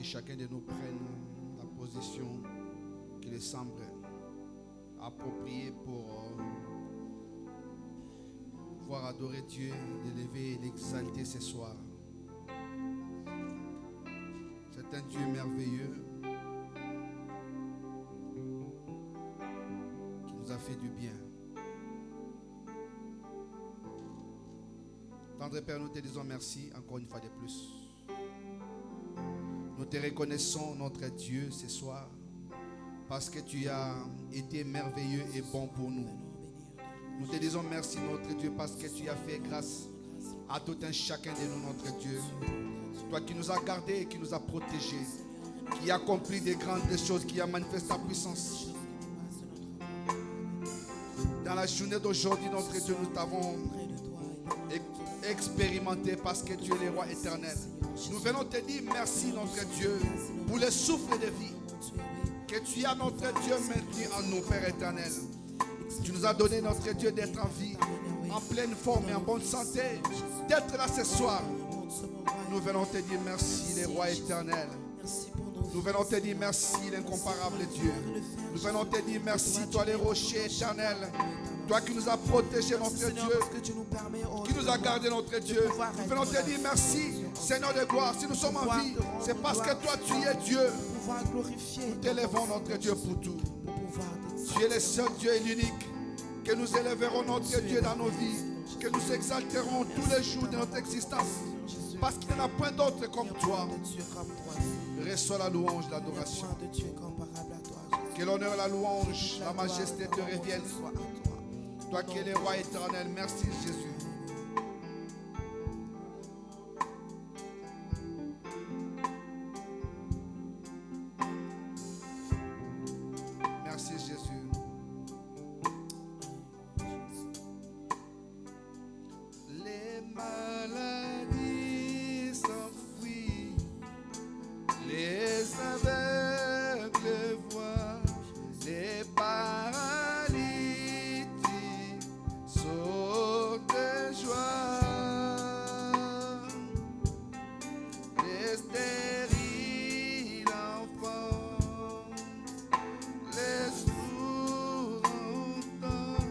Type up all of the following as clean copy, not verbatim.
que chacun de nous prenne la position qui lui semble appropriée pour pouvoir adorer Dieu, l'élever et l'exalter ce soir. C'est un Dieu merveilleux qui nous a fait du bien. Tendre Père, nous te disons merci encore une fois de plus. Nous te reconnaissons, notre Dieu, ce soir, parce que tu as été merveilleux et bon pour nous. Nous te disons merci, notre Dieu, parce que tu as fait grâce à tout un chacun de nous, notre Dieu. Toi qui nous as gardés et qui nous as protégés, qui a accompli des grandes choses, qui a manifesté ta puissance. Dans la journée d'aujourd'hui, notre Dieu, nous t'avons expérimenté parce que tu es le roi éternel. Nous venons te dire merci, notre Dieu, pour le souffle de vie que tu as, notre Dieu, maintenu en nous, Père éternel. Tu nous as donné, notre Dieu, d'être en vie, en pleine forme et en bonne santé, d'être là ce soir. Nous venons te dire merci, le roi éternel. Nous venons te dire merci, l'incomparable Dieu. Nous venons te dire merci, toi, le rocher éternel. Toi qui nous as protégés, notre Dieu, qui nous a gardé, notre Dieu. Nous venons te dire merci, Seigneur de gloire. Si nous sommes en vie, c'est parce que toi, tu es Dieu. Nous t'élèvons, notre Dieu, pour tout. Tu es le seul Dieu et l'unique, que nous élèverons, notre Dieu, dans nos vies, que nous exalterons tous les jours de notre existence, parce qu'il n'y en a point d'autre comme toi. Reçois la louange, l'adoration. Que l'honneur, la louange, la majesté te reviennent. Toi qui es le roi éternel, merci Jésus. Merci Jésus. Les maladies s'enfuient, les aveugles voient, les paralytiques sautent de joie, les stériles enfants, les sourds entendent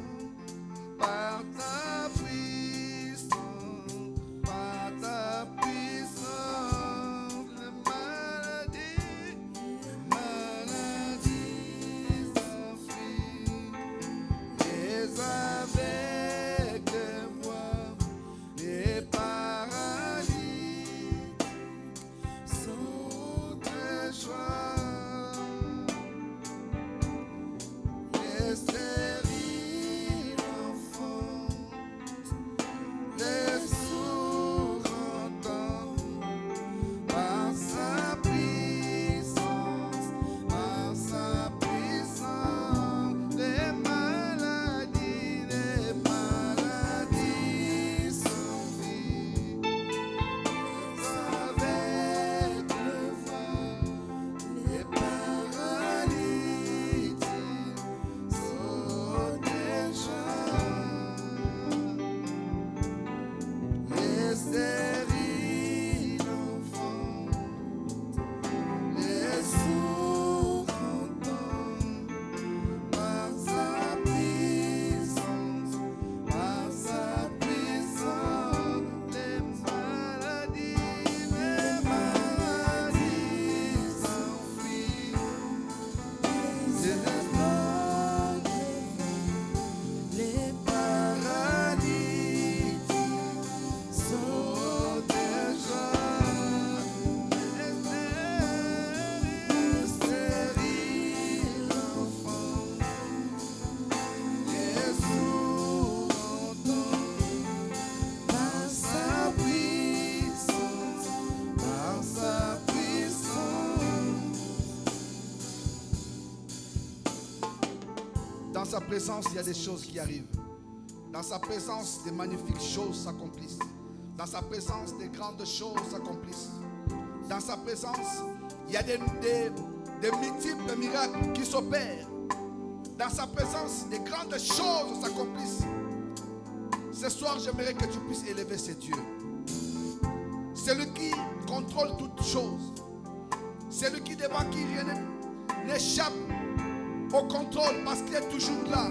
par ta puissance, les maladies s'enfuient, les aveugles voient, les paralytiques sautent de joie, les stériles enfants, les sourds entendent par sa puissance, les maladies s'enfuient, les aveugles voient, les paralytiques sautent de joie, les stériles enfants, les sourds entendent par sa puissance, les maladies s'enfuient, les aveugles, les paralytiques sautent de joie, les stériles enfants, les sourds entendent par sa puissance, Dans sa présence, il y a des choses qui arrivent. Dans sa présence, des magnifiques choses s'accomplissent. Dans sa présence, des grandes choses s'accomplissent. Dans sa présence, il y a des multiples miracles qui s'opèrent. Dans sa présence, des grandes choses s'accomplissent. Ce soir, j'aimerais que tu puisses élever ce Dieu. Celui qui contrôle toutes choses. C'est lui qui devant qui rien n'échappe au contrôle parce qu'il est toujours là.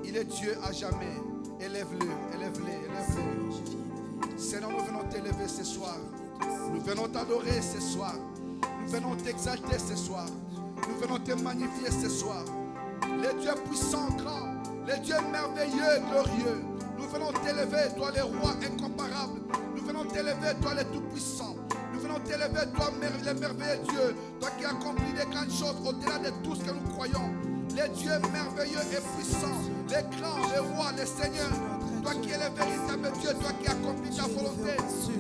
Il est Dieu à jamais. Élève-le, élève-le, élève-le. Seigneur, nous venons t'élever ce soir. Nous venons t'adorer ce soir. Nous venons t'exalter ce soir. Nous venons te magnifier ce soir. Le Dieu puissant, grand. Le Dieu merveilleux, glorieux. Nous venons t'élever, toi le roi incomparable. Nous venons t'élever, toi le tout-puissant. Nous venons t'élever, toi le merveilleux Dieu. Toi qui accomplis des grandes choses au-delà de tout ce que nous croyons. Les dieux merveilleux et puissants, les grands, les rois, les seigneurs. Toi qui es le véritable Dieu, toi qui accomplis ta volonté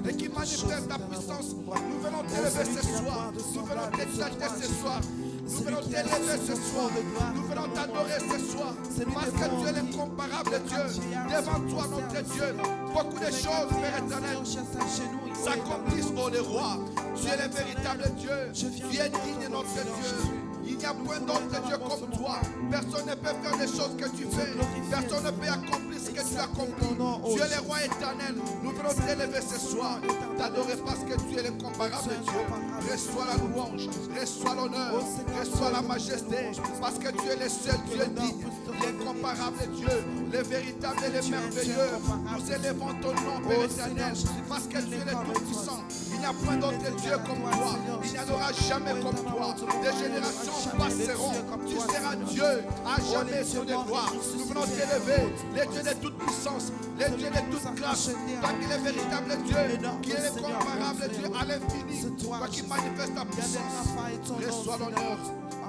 et qui manifeste ta puissance. Nous venons t'élever ce soir. Nous venons t'exalter ce soir. Nous venons t'élever ce soir. Nous venons t'adorer ce soir. Parce que tu es l'incomparable Dieu. Devant toi, notre Dieu, beaucoup de choses, Père éternel, s'accomplissent, ô les rois. Tu es le véritable Dieu. Tu es digne, notre Dieu. Il n'y a point d'autre Dieu comme toi. Personne ne peut faire les choses que tu fais. Personne ne peut accomplir ce que tu accomplis. Tu es le roi éternel. Nous venons t'élever ce soir. T'adorer parce que tu es l'incomparable Dieu. Reçois la louange, reçois l'honneur, reçois la majesté. Parce que tu es le seul Dieu digne, l'incomparable Dieu, le véritable et le merveilleux. Nous élevons ton nom, Père éternel. Parce que tu es le tout-puissant. Il n'y a point d'autre Dieu comme toi. Il n'y en aura jamais comme toi. Des générations passeront. Tu seras Dieu à jamais sur les gloires. Nous venons t'élever, les dieux de toute puissance, les dieux de toute grâce. Toi qui es le véritable Dieu, qui est le comparable Dieu à l'infini. Toi qui manifestes ta puissance. Reçois l'honneur,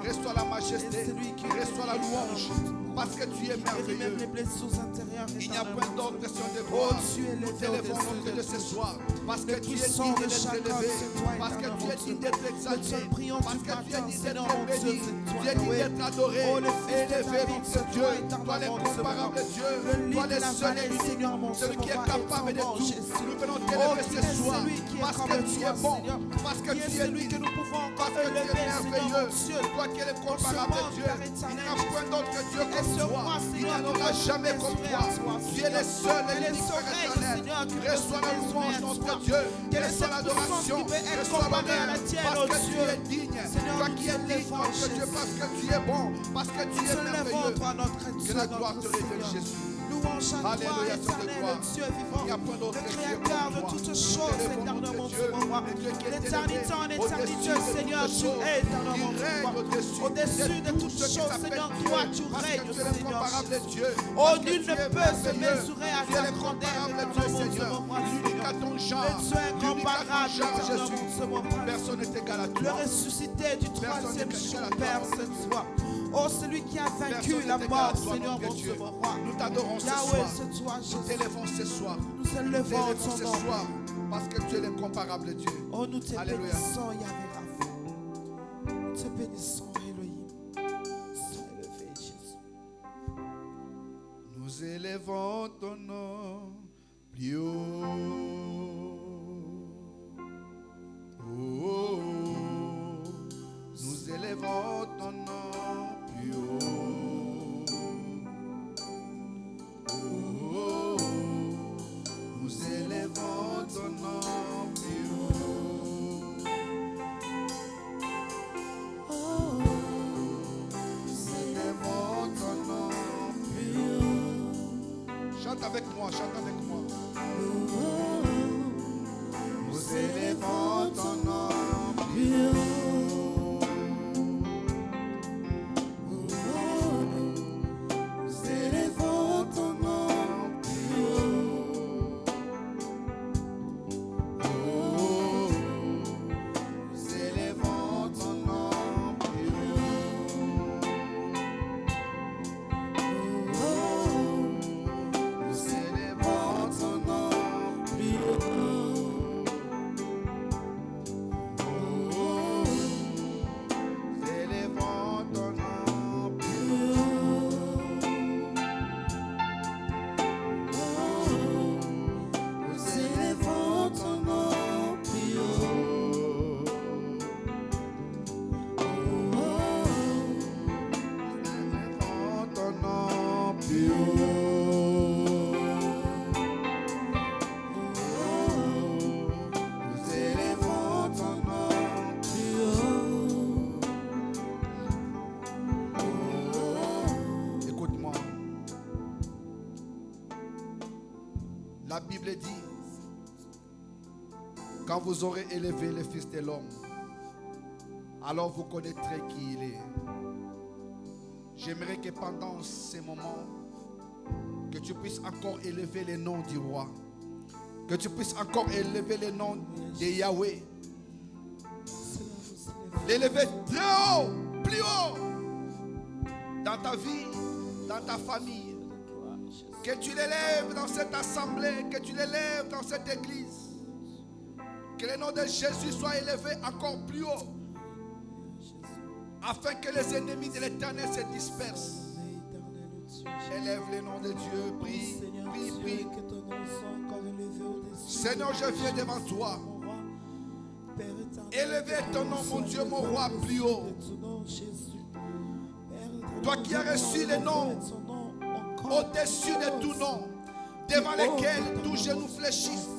reçois la majesté, reçois la louange. Parce que tu es merveilleux. Il n'y a point d'autre question de gloire. Nous t'élevons notre de ce soir. Parce que tu es digne d'être élevé. Parce que tu es digne d'être exalté. Parce que tu es digne d'être béni. Tu es digne d'être adoré. Élevé, notre Dieu. Toi l'incomparable Dieu. Toi le seul et unique. Celui qui est capable de tout. Nous venons t'élever ce soir. Parce que tu es bon. Parce que tu es lui que nous pouvons parce que tu es merveilleux. Toi qui es l'incomparable Dieu. Il n'y a point d'autre Dieu comme toi. Il n'y en aura jamais comme toi. Tu es le seul et l'unique Père éternel. Reçois la louange, notre Dieu. Reçois l'adoration. Reçois l'honneur. Parce que tu es digne. Toi qui es digne, notre Dieu, parce que tu es bon. Parce que tu es merveilleux. Que la gloire te révèle, Jésus. Louange à toi, éternel Dieu vivant, le créateur de toutes choses, éternellement souverain. L'éternité en éternité, Seigneur, tu es éternellement souverain. Au-dessus de toutes choses, Seigneur, toi tu règnes, Seigneur. Oh, nul ne peut se mesurer à ta grandeur, éternellement souverain. L'unique à ton genre, tu es incomparable, éternellement souverain. Personne n'est égal à toi. Le ressuscité du troisième jour, Père, cette fois. Oh, celui qui a vaincu la mort, Seigneur, mon souverain. Nous t'adorons ce Yahweh, soir. c'est toi, Nous t'élevons ce soir. Nous élevons ton ce nom. soir. Parce que tu es l'incomparable Dieu. Oh, nous te Alléluia. bénissons, Yahweh Rapha. Nous te bénissons, Elohim. Sois élevé, Jésus. Nous élevons ton nom plus haut. Oh, nous élevons ton nom plus haut. Oh, nous élevons ton nom plus haut. Oh, nous élevons ton nom plus haut. Chante avec moi, chante avec moi. Oh, Bible dit, quand vous aurez élevé le Fils de l'homme, alors vous connaîtrez qui il est. J'aimerais que pendant ces moments, que tu puisses encore élever le nom du roi. Que tu puisses encore élever le nom de Yahweh. L'élever très haut, plus haut. Dans ta vie, dans ta famille. Que tu l'élèves dans cette assemblée. Que tu l'élèves dans cette église. Que le nom de Jésus soit élevé encore plus haut. Afin que les ennemis de l'Éternel se dispersent. Élève le nom de Dieu. Prie, prie, prie. Seigneur, je viens devant toi. Élevez ton nom, mon Dieu, mon roi, plus haut. Toi qui as reçu le nom au-dessus de tout nom, devant lequel tout genou fléchisse,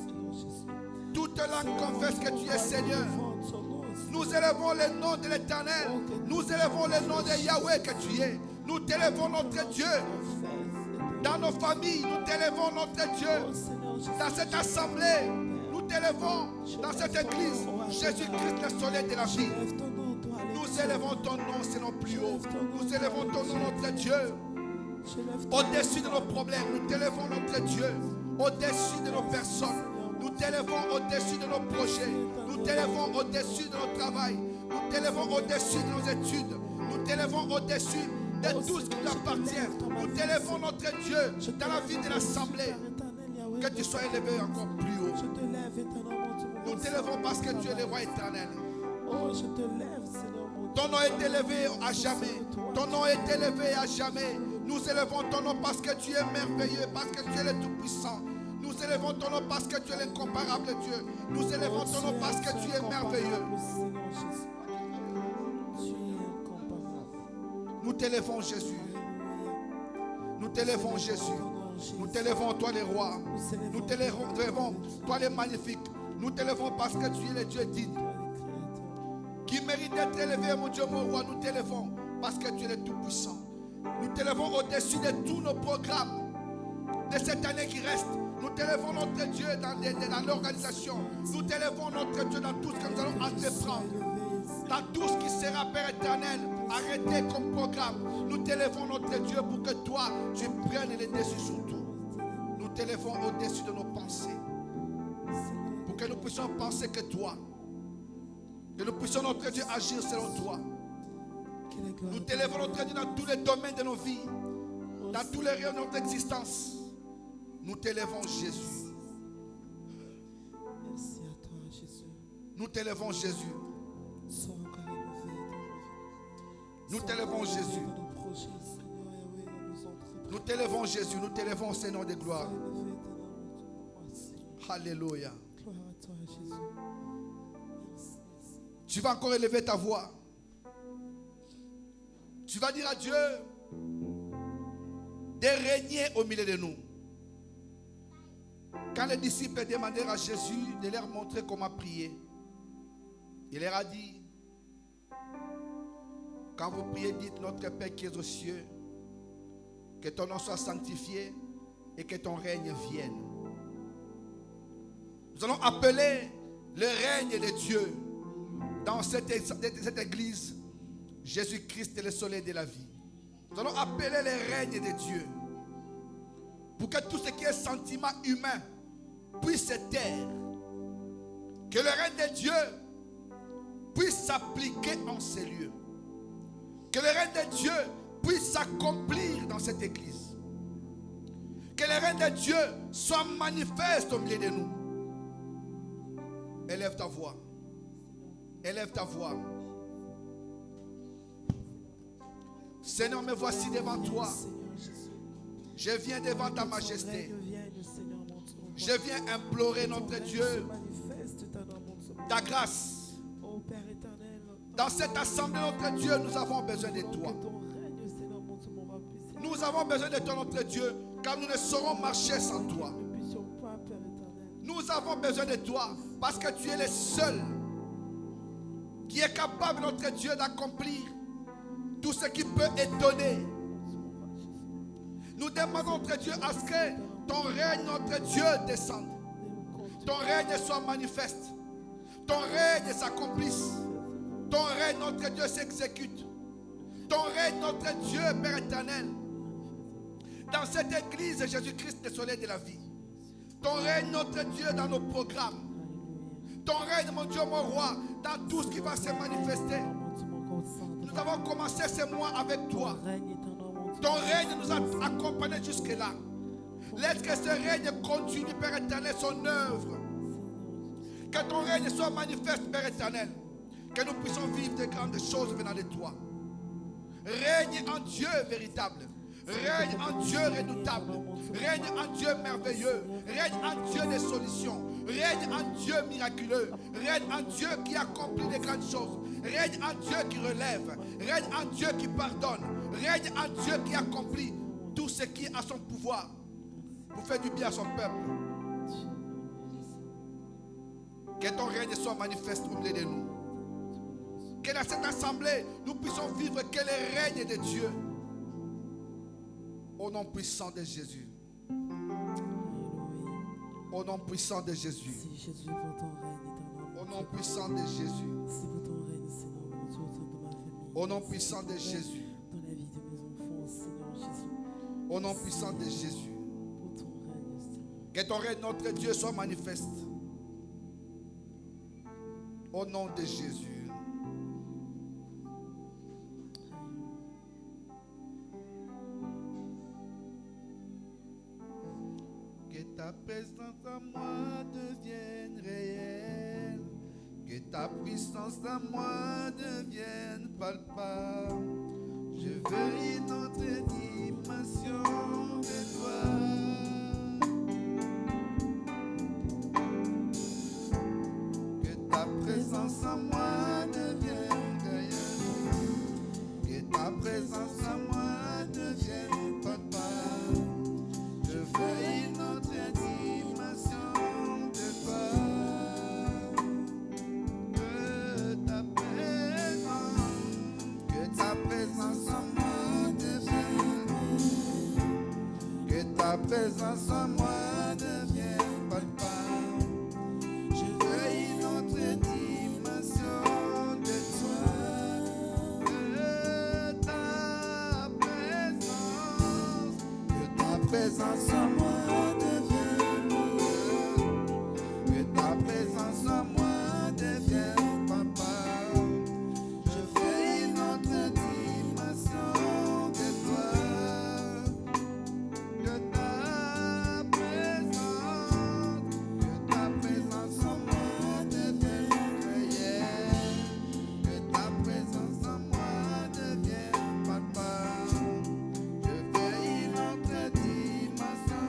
toute langue confesse que tu es Seigneur. Nous élevons le nom de l'Éternel. Nous élevons le nom de Yahweh que tu es. Nous t'élevons notre Dieu. Dans nos familles, nous t'élevons notre Dieu. Dans cette assemblée, nous t'élevons. Dans cette église, Jésus-Christ, le soleil de la vie. Nous élevons ton nom, c'est non plus haut. Nous élevons ton nom, notre Dieu. Au-dessus de nos problèmes, nous t'élevons notre Dieu. Au-dessus de nos personnes. Nous t'élevons au-dessus de nos projets. Nous t'élevons au-dessus de notre travail. Nous t'élevons au-dessus de nos études. Nous t'élevons au-dessus de tout ce qui nous appartient. Nous t'élevons notre Dieu dans la vie de l'assemblée. Que tu sois élevé encore plus haut. Nous t'élevons parce que tu es le roi éternel. Ton nom est élevé à jamais. Ton nom est élevé à jamais. Nous élevons ton nom parce que tu es merveilleux, parce que tu es le Tout-Puissant. Nous élevons ton nom parce que tu es l'incomparable Dieu. Nous élevons ton nom parce que tu es merveilleux. Nous t'élevons Jésus. Nous t'élevons Jésus. Nous t'élevons toi les rois. Nous t'élevons toi les magnifiques. Nous t'élevons parce que tu es le Dieu digne. Qui mérite d'être élevé, mon Dieu, mon roi. Nous t'élevons parce que tu es le Tout-Puissant. Nous t'élevons au-dessus de tous nos programmes de cette année qui reste. Nous t'élevons notre Dieu dans l'organisation. Nous t'élevons notre Dieu dans tout ce que nous allons entreprendre. Dans tout ce qui sera, Père éternel, arrêté comme programme. Nous t'élevons notre Dieu pour que toi, tu prennes les dessus sur tout. Nous t'élevons au-dessus de nos pensées. Pour que nous puissions penser que toi. Que nous puissions, notre Dieu, agir selon toi. Nous t'élevons notre Dieu dans tous les domaines de nos vies. Dans tous les rayons de notre existence. Nous t'élevons Jésus. Merci à toi, Jésus. Nous t'élevons Jésus. Nous t'élevons Jésus. Nous t'élevons Jésus. Nous t'élevons Seigneur de gloire. Alléluia. Tu vas encore élever ta voix. Tu vas dire à Dieu de régner au milieu de nous. Quand les disciples demandèrent à Jésus de leur montrer comment prier, il leur a dit, quand vous priez, dites notre Père qui est aux cieux, que ton nom soit sanctifié et que ton règne vienne. Nous allons appeler le règne de Dieu dans cette église. Jésus-Christ est le soleil de la vie. Nous allons appeler le règne de Dieu pour que tout ce qui est sentiment humain puisse se taire. Que le règne de Dieu puisse s'appliquer en ces lieux. Que le règne de Dieu puisse s'accomplir dans cette église. Que le règne de Dieu soit manifeste au milieu de nous. Élève ta voix. Élève ta voix. Seigneur, me voici devant toi. Je viens devant ta majesté. Je viens implorer notre Dieu ta grâce. Dans cette assemblée, notre Dieu, nous avons besoin de toi. Nous avons besoin de toi, notre Dieu, car nous ne saurons marcher sans toi. Nous avons besoin de toi parce que tu es le seul qui est capable, notre Dieu, d'accomplir tout ce qui peut étonner. Nous demandons, notre Dieu, à ce que Ton règne, notre Dieu, descende. Ton règne soit manifeste. Ton règne s'accomplisse. Ton règne, notre Dieu, s'exécute. Ton règne, notre Dieu, Père éternel. Dans cette église, Jésus-Christ, le soleil de la vie. Ton règne, notre Dieu, dans nos programmes. Ton règne, mon Dieu, mon roi, dans tout ce qui va se manifester. Nous avons commencé ce mois avec toi. Ton règne nous a accompagnés jusque-là. Laisse que ce règne continue, Père éternel, son œuvre. Que ton règne soit manifeste, Père éternel. Que nous puissions vivre de grandes choses venant de toi. Règne en Dieu véritable. Règne en Dieu redoutable. Règne en Dieu merveilleux. Règne en Dieu des solutions. Règne en Dieu miraculeux. Règne en Dieu qui accomplit de grandes choses. Règne en Dieu qui relève. Règne en Dieu qui pardonne. Règne en Dieu qui accomplit tout ce qui est à son pouvoir pour faire du bien à son peuple. Que ton règne soit manifeste au milieu de nous. Que dans cette assemblée, nous puissions vivre que le règne de Dieu. Au nom puissant de Jésus. Au nom puissant de Jésus. Au nom puissant de Jésus. Au nom puissant de Jésus. Au nom puissant de Jésus. Que ton règne, notre Dieu, soit manifeste. Au nom de Jésus. Que ta présence en moi devienne réelle. Que ta puissance en moi devienne palpable. Je veux une autre dimension de toi. Que ta présence en moi devienne réelle. Que ta présence en moi devienne palpable. Je veux une autre dimension de toi. Que ta présence en moi devienne. Que ta présence en moi devienne palpable. Je veux une autre dimension de toi. Que ta présence en moi devienne. Que ta présence en moi devienne palpable. Je veux une autre dimension de toi. Que ta présence en moi devienne réelle. Que ta présence en moi devienne palpable. Je veux une autre dimension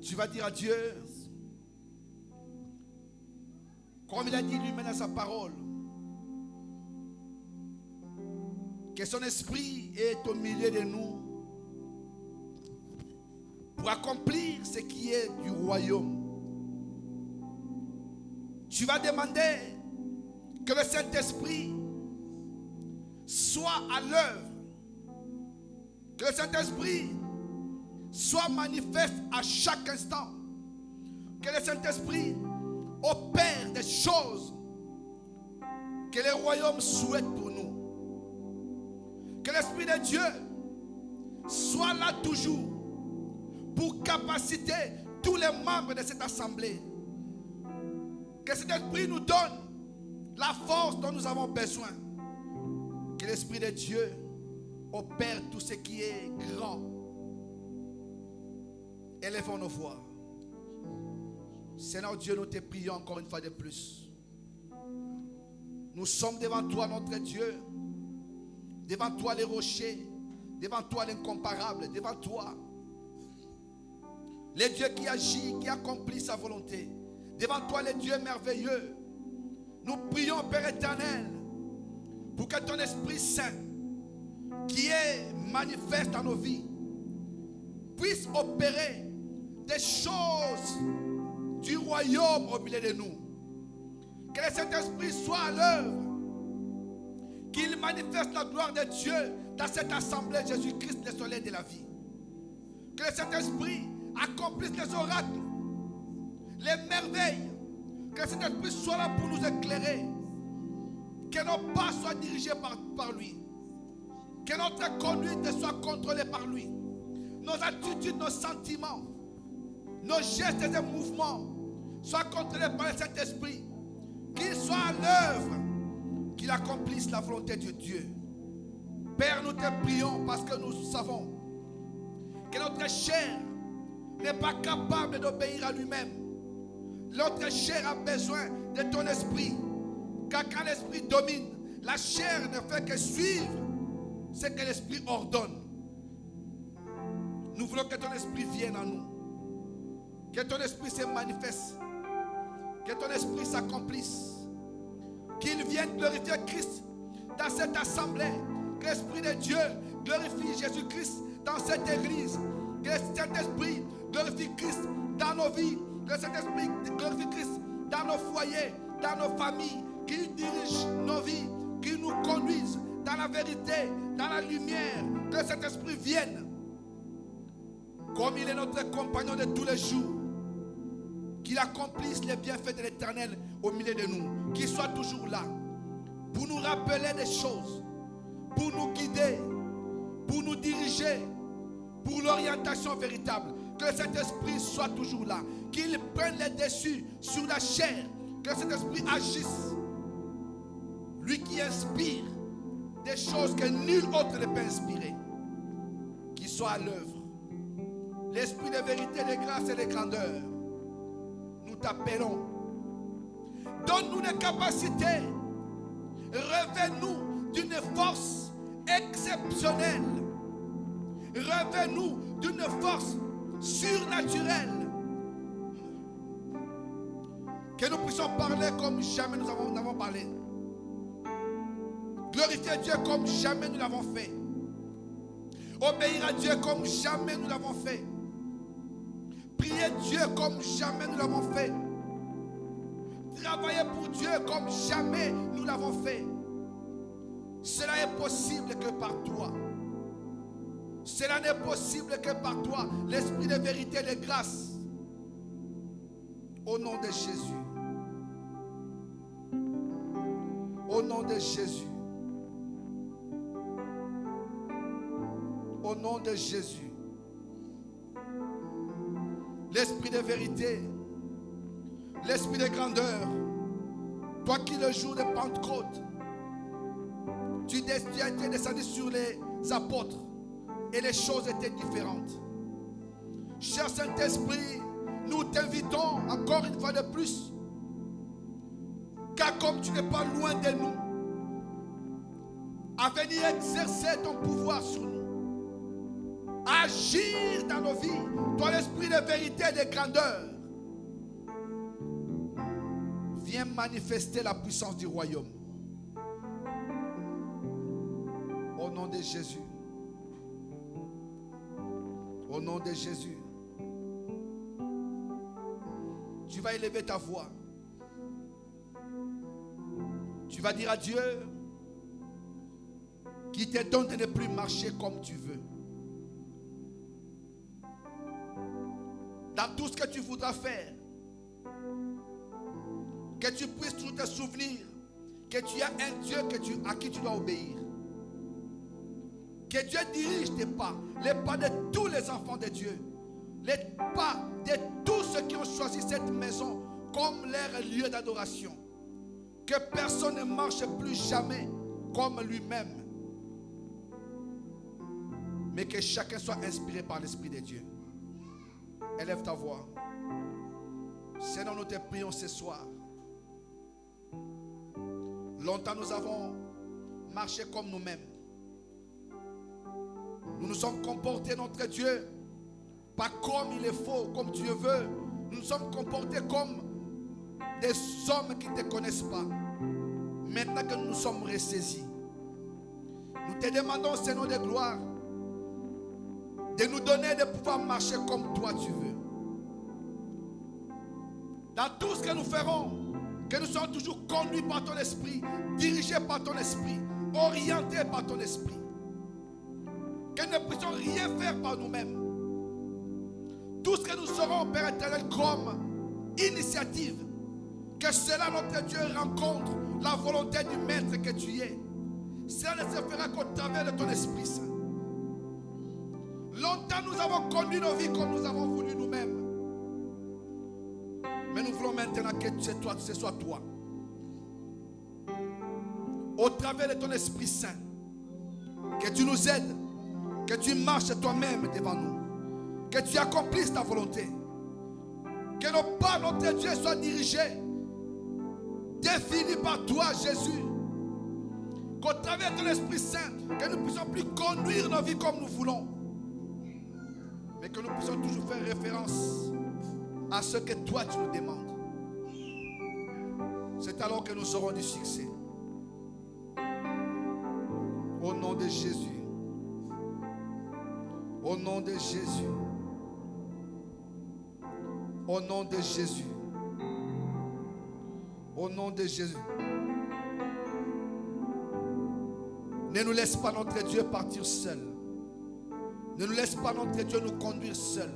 Tu vas dire à Dieu, comme il a dit lui-même dans sa parole, que son esprit est au milieu de nous pour accomplir ce qui est du royaume. Tu vas demander que le Saint-Esprit soit à l'œuvre, que le Saint-Esprit soit manifeste à chaque instant, que le Saint-Esprit opère des choses que le royaume souhaite pour nous, que l'Esprit de Dieu soit là toujours pour capaciter tous les membres de cette assemblée, que cet Esprit nous donne la force dont nous avons besoin, que l'Esprit de Dieu opère tout ce qui est grand. Élevons nos voix. Seigneur Dieu, nous te prions encore une fois de plus. Nous sommes devant toi, notre Dieu, devant toi les rochers, devant toi l'incomparable, devant toi le Dieu qui agit, qui accomplit sa volonté, devant toi le Dieu merveilleux. Nous prions, Père éternel, pour que ton Esprit Saint, qui est manifeste dans nos vies, puisse opérer des choses du royaume au milieu de nous. Que le Saint-Esprit soit à l'œuvre, qu'il manifeste la gloire de Dieu dans cette assemblée, Jésus-Christ, le soleil de la vie. Que le Saint-Esprit accomplisse les oracles, les merveilles. Que le Saint-Esprit soit là pour nous éclairer. Que nos pas soient dirigés par lui. Que notre conduite soit contrôlée par lui. Nos attitudes, nos sentiments, nos gestes et mouvements soient contrôlés par le Saint-Esprit. Qu'il soit à l'œuvre, qu'il accomplisse la volonté de Dieu. Père, nous te prions parce que nous savons que notre chair n'est pas capable d'obéir à lui-même. Notre chair a besoin de ton esprit. Car quand l'esprit domine, la chair ne fait que suivre ce que l'esprit ordonne. Nous voulons que ton esprit vienne en nous. Que ton esprit se manifeste. Que ton esprit s'accomplisse. Qu'il vienne glorifier Christ dans cette assemblée. Que l'Esprit de Dieu glorifie Jésus-Christ dans cette église. Que le Saint-Esprit glorifie Christ dans nos vies. Que le Saint-Esprit glorifie Christ dans nos foyers, dans nos familles. Qu'il dirige nos vies. Qu'il nous conduise dans la vérité, dans la lumière. Que cet esprit vienne. Comme il est notre compagnon de tous les jours. Qu'il accomplisse les bienfaits de l'Éternel au milieu de nous. Qu'il soit toujours là. Pour nous rappeler des choses. Pour nous guider. Pour nous diriger. Pour l'orientation véritable. Que cet esprit soit toujours là. Qu'il prenne le dessus sur la chair. Que cet esprit agisse. Lui qui inspire des choses que nul autre ne peut inspirer. Qu'il soit à l'œuvre. L'esprit de vérité, de grâce et de grandeur. Nous t'appelons Donne-nous des capacités. Revêt-nous d'une force exceptionnelle. Revêt-nous d'une force surnaturelle. Que nous puissions parler comme jamais nous n'avons parlé. Glorifier Dieu comme jamais nous l'avons fait. Obéir à Dieu comme jamais nous l'avons fait. Prier Dieu comme jamais nous l'avons fait. Travailler pour Dieu comme jamais nous l'avons fait. Cela est possible que par toi. Cela n'est possible que par toi. L'esprit de vérité et de grâce. Au nom de Jésus. Au nom de Jésus. Au nom de Jésus. L'esprit de vérité. L'esprit de grandeur. Toi qui le jour de Pentecôte, tu étais descendu sur les apôtres et les choses étaient différentes. Cher Saint-Esprit, nous t'invitons encore une fois de plus, car comme tu n'es pas loin de nous, à venir exercer ton pouvoir sur nous, agir dans nos vies, toi l'esprit de vérité et de grandeur, viens manifester la puissance du royaume. Au nom de Jésus. Au nom de Jésus. Tu vas élever ta voix. Tu vas dire à Dieu qui te donne de ne plus marcher comme tu veux. Dans tout ce que tu voudras faire, que tu puisses toujours te souvenir que tu as un Dieu à qui tu dois obéir. Que Dieu dirige tes pas, les pas de tous les enfants de Dieu, les pas de tous ceux qui ont choisi cette maison comme leur lieu d'adoration. Que personne ne marche plus jamais comme lui-même, mais que chacun soit inspiré par l'Esprit de Dieu. Élève ta voix. Seigneur, nous te prions ce soir. Longtemps nous avons marché comme nous-mêmes. Nous nous sommes comportés, notre Dieu, pas comme il est faux, comme Dieu veut. Nous nous sommes comportés comme des hommes qui ne te connaissent pas. Maintenant que nous nous sommes ressaisis, nous te demandons, Seigneur de gloire, de nous donner de pouvoir marcher comme toi tu veux. Dans tout ce que nous ferons, que nous soyons toujours conduits par ton esprit, dirigés par ton esprit, orientés par ton esprit. Que nous ne puissions rien faire par nous-mêmes. Tout ce que nous serons, Père éternel, comme initiative, que cela, notre Dieu, rencontre la volonté du Maître que tu es. Cela ne se fera qu'au travers de ton Esprit Saint. Longtemps nous avons conduit nos vies comme nous avons voulu nous-mêmes. Mais nous voulons maintenant que ce soit toi. Au travers de ton Esprit Saint, que tu nous aides, que tu marches toi-même devant nous, que tu accomplisses ta volonté, que nos pas, notre Dieu, soient dirigés, définis par toi, Jésus, qu'au travers de ton Esprit Saint, que nous ne puissions plus conduire nos vies comme nous voulons, mais que nous puissions toujours faire référence à ce que toi tu nous demandes. C'est alors que nous aurons du succès. Au nom de Jésus. Au nom de Jésus. Au nom de Jésus. Au nom de Jésus. Ne nous laisse pas, notre Dieu, partir seul. Ne nous laisse pas, notre Dieu, nous conduire seul.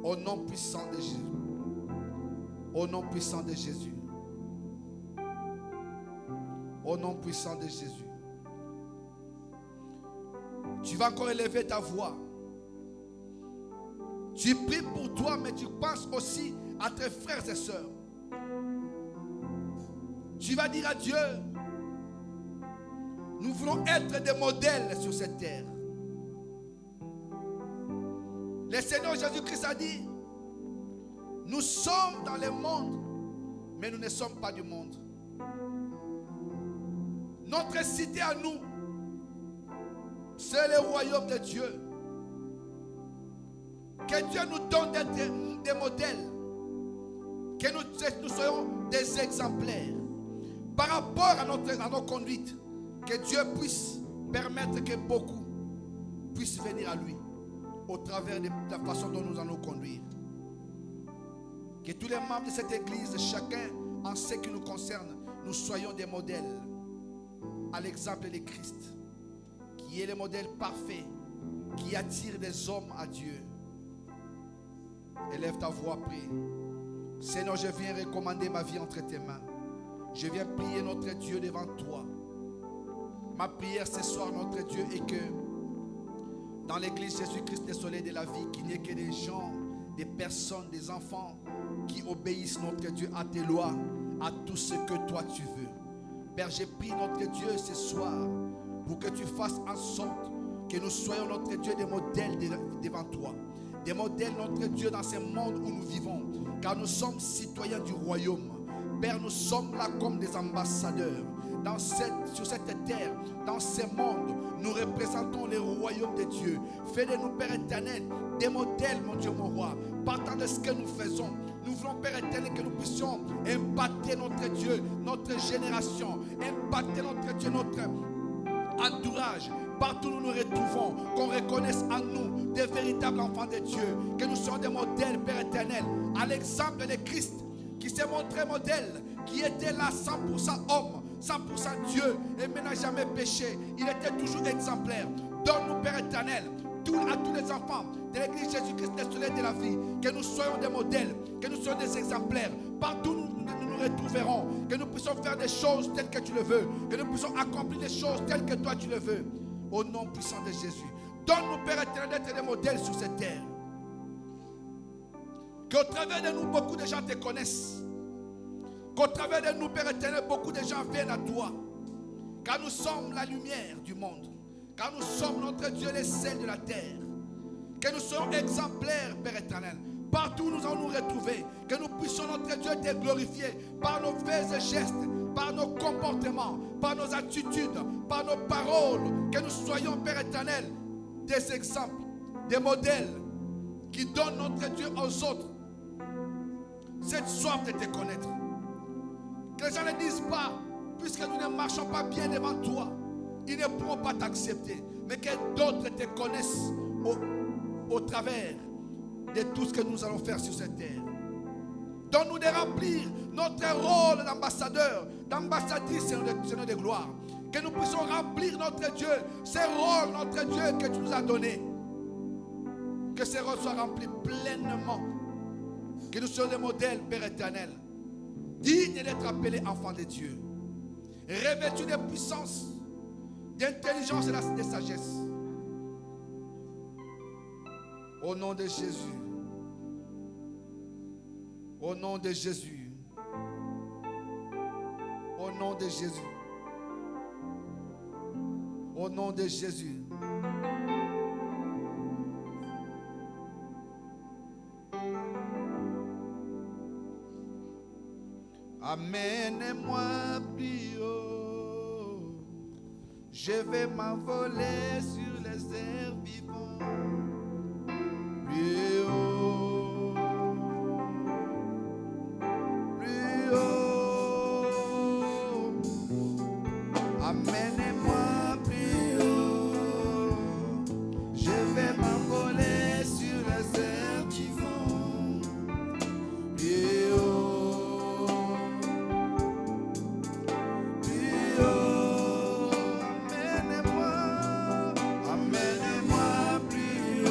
Au nom puissant de Jésus. Au nom puissant de Jésus. Au nom puissant de Jésus. Tu vas encore élever ta voix. Tu pries pour toi, mais tu penses aussi à tes frères et sœurs. Tu vas dire à Dieu, nous voulons être des modèles sur cette terre. Le Seigneur Jésus-Christ a dit, nous sommes dans le monde, mais nous ne sommes pas du monde. Notre cité à nous, c'est le royaume de Dieu. Que Dieu nous donne des modèles. Que nous soyons des exemplaires. Par rapport à nos conduites. Que Dieu puisse permettre que beaucoup puissent venir à lui. Au travers de la façon dont nous allons conduire. Que tous les membres de cette église, chacun en ce qui nous concerne, nous soyons des modèles. À l'exemple de Christ. Qui est le modèle parfait. Qui attire des hommes à Dieu. Élève ta voix, prie. Seigneur, je viens recommander ma vie entre tes mains. Je viens prier notre Dieu devant toi. Ma prière ce soir, notre Dieu, est que dans l'église Jésus-Christ, le soleil de la vie, qu'il n'y ait que des gens, des personnes, des enfants qui obéissent, notre Dieu, à tes lois, à tout ce que toi tu veux. Père, je prie, notre Dieu, ce soir, pour que tu fasses en sorte que nous soyons, notre Dieu, des modèles devant toi. Des modèles, notre Dieu, dans ce monde où nous vivons. Car nous sommes citoyens du royaume. Père, nous sommes là comme des ambassadeurs. Sur cette terre, dans ce monde, nous représentons le royaume de Dieu. Fais de nous, Père éternel, des modèles, mon Dieu, mon roi. Partant de ce que nous faisons, nous voulons, Père éternel, que nous puissions impacter notre Dieu, notre génération, impacter notre Dieu, notre entourage. Partout où nous nous retrouvons, qu'on reconnaisse en nous des véritables enfants de Dieu, que nous soyons des modèles, Père éternel, à l'exemple de Christ, qui s'est montré modèle, qui était là 100% homme, 100% Dieu, et mais n'a jamais péché. Il était toujours exemplaire. Donne-nous, Père éternel, à tous les enfants de l'église Jésus-Christ, le soleil de la vie, que nous soyons des modèles, que nous soyons des exemplaires. Partout où nous nous retrouverons, que nous puissions faire des choses telles que tu le veux, que nous puissions accomplir des choses telles que toi tu le veux. Au nom puissant de Jésus. Donne-nous, Père éternel, d'être des modèles sur cette terre. Qu'au travers de nous, beaucoup de gens te connaissent. Qu'au travers de nous, Père éternel, beaucoup de gens viennent à toi. Car nous sommes la lumière du monde. Car nous sommes, notre Dieu, les sels de la terre. Que nous soyons exemplaires, Père éternel. Partout où nous allons nous retrouver. Que nous puissions, notre Dieu, te glorifier par nos faits et gestes, par nos comportements, par nos attitudes, par nos paroles. Que nous soyons, Père éternel, des exemples, des modèles qui donnent, notre Dieu, aux autres cette soif de te connaître. Que les gens ne disent pas, puisque nous ne marchons pas bien devant toi, ils ne pourront pas t'accepter. Mais que d'autres te connaissent au travers de tout ce que nous allons faire sur cette terre. Donne-nous de remplir notre rôle d'ambassadeur, d'ambassadrice, Seigneur de gloire. Que nous puissions remplir notre Dieu, ce rôle, notre Dieu que tu nous as donné. Que ce rôle soit rempli pleinement. Que nous soyons des modèles, Père éternel, dignes d'être appelés enfants de Dieu. Revêtus de puissance, d'intelligence et de sagesse. Au nom de Jésus. Au nom de Jésus. Au nom de Jésus. Au nom de Jésus. Amène-moi plus haut. Je vais m'envoler sur les airs vivants. Plus haut. Plus haut. Amène-moi plus haut. Je vais m'envoler sur les airs vivants. Plus haut. Amène-moi plus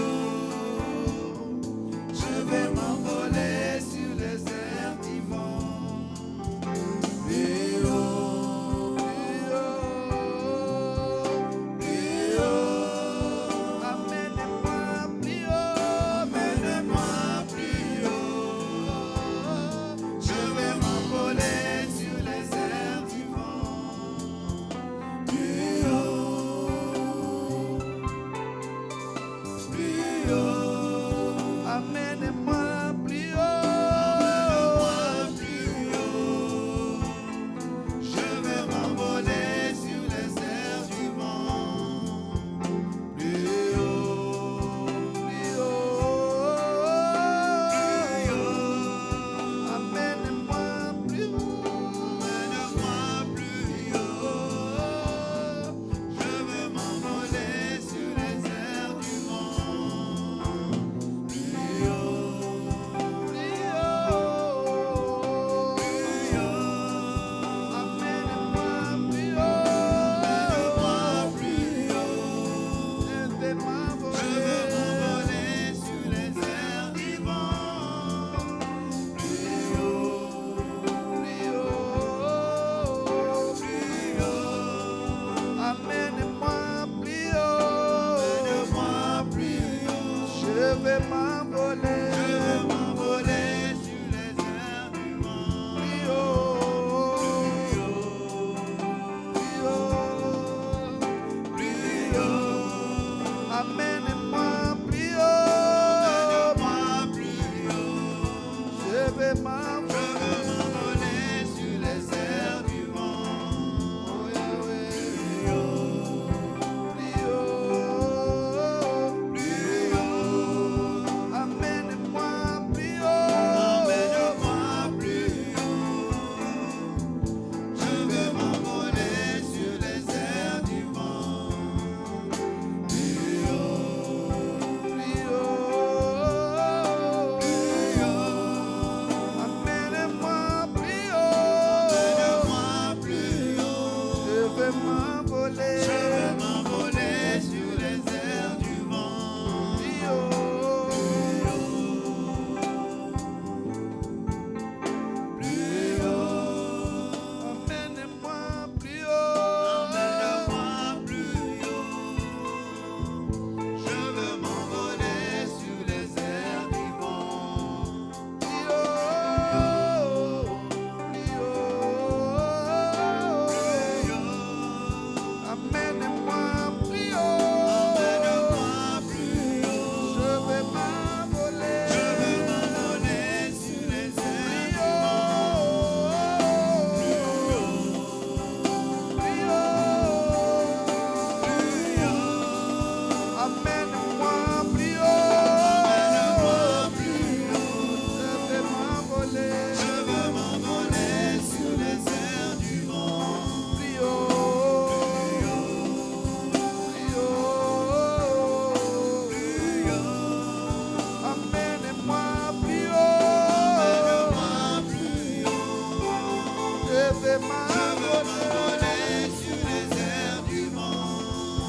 vais m'envoler sur les airs du vent.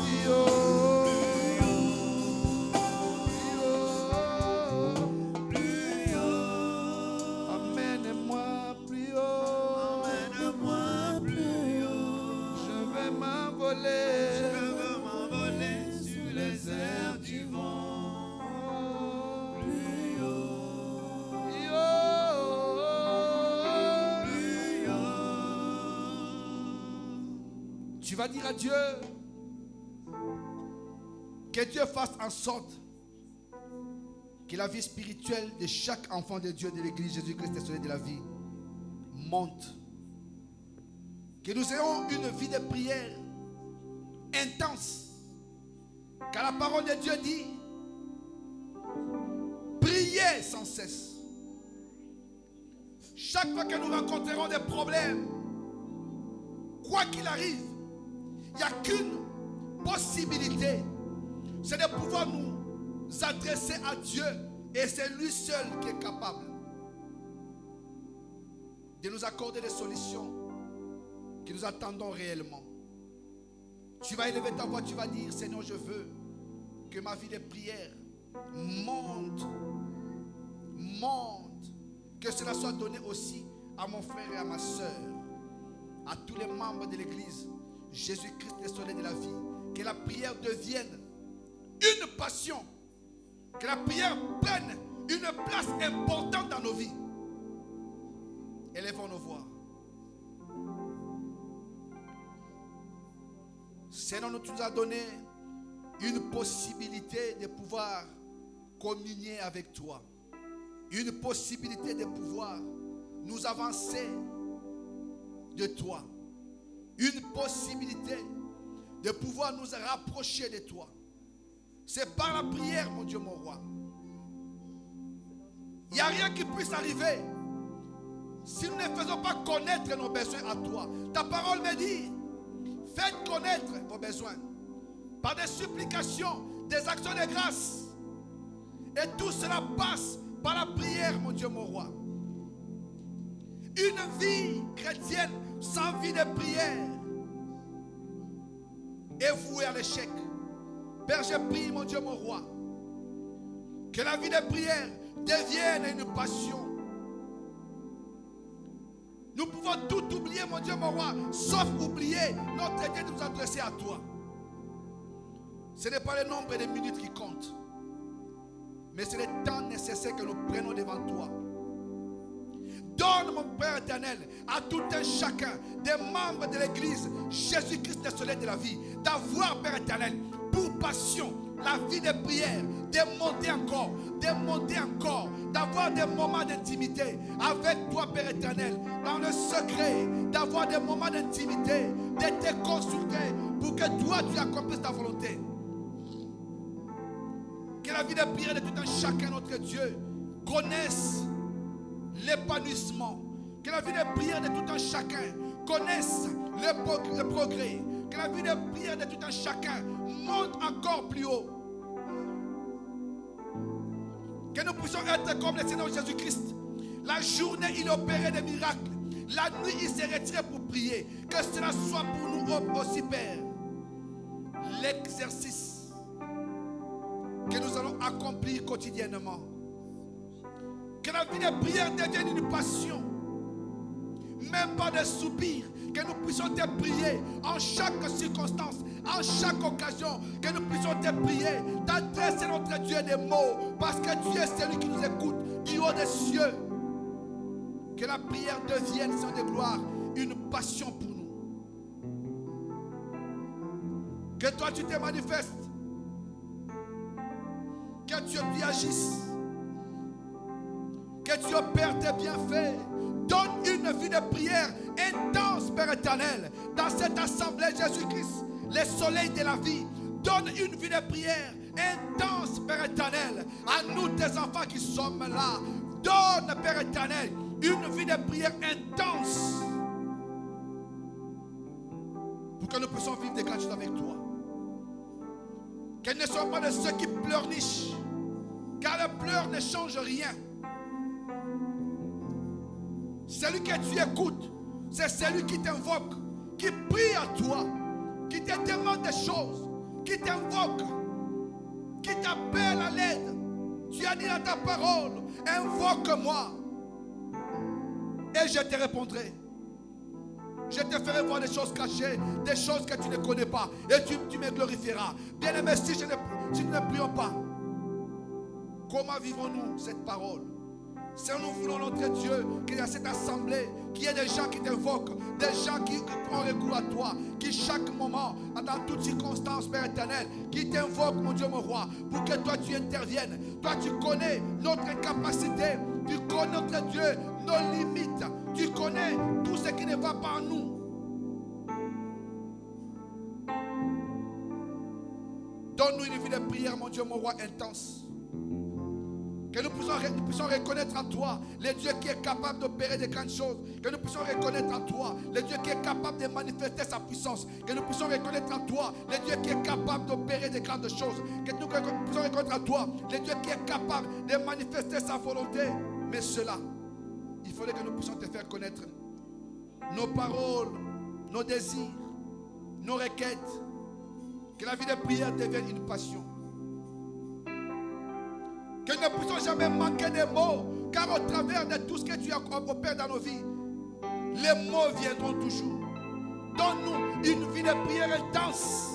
Plus haut, Plus haut, emmène-moi plus haut. emmène-moi plus haut. Je vais m'envoler. Je veux m'envoler sur les airs du vent. Plus haut, Plus haut. plus haut. Tu vas dire à Dieu que Dieu fasse en sorte que la vie spirituelle de chaque enfant de Dieu de l'église Jésus-Christ et Soleil de la vie monte. Que nous ayons une vie de prière intense. Car la parole de Dieu dit priez sans cesse. Chaque fois que nous rencontrerons des problèmes, quoi qu'il arrive, il n'y a qu'une possibilité, c'est de pouvoir nous adresser à Dieu, et c'est lui seul qui est capable de nous accorder des solutions que nous attendons réellement. Tu vas élever ta voix, tu vas dire: Seigneur, je veux que ma vie de prière monte, que cela soit donné aussi à mon frère et à ma soeur, à tous les membres de l'église Jésus-Christ, le soleil de la vie. Que la prière devienne une passion, que la prière prenne une place importante dans nos vies. Élevons nos voix. Seigneur, tu nous as donné une possibilité de pouvoir communier avec toi, une possibilité de pouvoir nous avancer de toi, une possibilité de pouvoir nous rapprocher de toi. C'est par la prière, mon Dieu, mon roi. Il n'y a rien qui puisse arriver si nous ne faisons pas connaître nos besoins à toi. Ta parole me dit: faites connaître vos besoins par des supplications, des actions de grâce. Et tout cela passe par la prière, mon Dieu, mon roi. Une vie chrétienne sans vie de prière est vouée à l'échec. Père, je prie, mon Dieu, mon roi, que la vie de prière devienne une passion. Nous pouvons tout oublier, mon Dieu, mon roi, sauf oublier notre idée de nous adresser à toi. Ce n'est pas le nombre de minutes qui compte, mais c'est le temps nécessaire que nous prenons devant toi. Donne, mon Père éternel, à tout un chacun des membres de l'église Jésus-Christ, le soleil de la vie, d'avoir, Père éternel, pour passion la vie de prière, de monter encore, d'avoir des moments d'intimité avec toi, Père éternel, dans le secret, d'avoir des moments d'intimité, de te consulter pour que toi tu accomplisses ta volonté. Que la vie de prière de tout un chacun, notre Dieu, connaisse l'épanouissement. Que la vie de prière de tout un chacun connaisse le progrès. Que la vie de prière de tout un chacun monte encore plus haut. Que nous puissions être comme le Seigneur Jésus-Christ. La journée, il opérait des miracles. La nuit, il s'est retiré pour prier. Que cela soit pour nous aussi, Père, l'exercice que nous allons accomplir quotidiennement. Que la vie de prière devienne une passion. Même pas de soupir. Que nous puissions te prier en chaque circonstance, en chaque occasion. Que nous puissions te prier, t'adresser notre Dieu des mots. Parce que Dieu est celui qui nous écoute du haut des cieux. Que la prière devienne, Seigneur de gloire, une passion pour nous. Que toi tu te manifestes. Que Dieu tu agisses. Que tu opères tes bienfaits. Donne une vie de prière intense, Père éternel, dans cette assemblée Jésus-Christ, le soleil de la vie. Donne une vie de prière intense, Père éternel, à nous, tes enfants qui sommes là. Donne, Père éternel, une vie de prière intense pour que nous puissions vivre des grandes choses avec toi. Qu'elles ne soient pas de ceux qui pleurnichent, car le pleur ne change rien. Celui que tu écoutes C'est celui qui t'invoque, qui prie à toi, qui te demande des choses, qui t'invoque, qui t'appelle à l'aide. Tu as dit dans ta parole, invoque-moi et je te répondrai. Je te ferai voir des choses cachées, des choses que tu ne connais pas, et tu me glorifieras. Bien-aimé, si nous ne prions pas, comment vivons-nous cette parole? Si nous voulons notre Dieu, qu'il y a cette assemblée, qu'il y ait des gens qui t'invoquent, des gens qui ont recours à toi, qui chaque moment, dans toutes circonstances, Père éternel, qui t'invoquent, mon Dieu, mon roi, pour que toi tu interviennes. Toi tu connais notre capacité, tu connais notre Dieu, nos limites, tu connais tout ce qui ne va pas en nous. Donne-nous une vie de prière, mon Dieu, mon roi, intense. Que nous puissions reconnaître en toi le Dieu qui est capable d'opérer de grandes choses. Que nous puissions reconnaître en toi le Dieu qui est capable de manifester sa puissance. Que nous puissions reconnaître en toi le Dieu qui est capable d'opérer de grandes choses. Que nous puissions reconnaître en toi le Dieu qui est capable de manifester sa volonté. Mais cela, il faudrait que nous puissions te faire connaître nos paroles, nos désirs, nos requêtes. Que la vie de prière devienne une passion. Que nous ne puissions jamais manquer de mots, car au travers de tout ce que tu as opéré dans nos vies, les mots viendront toujours. Donne-nous une vie de prière intense.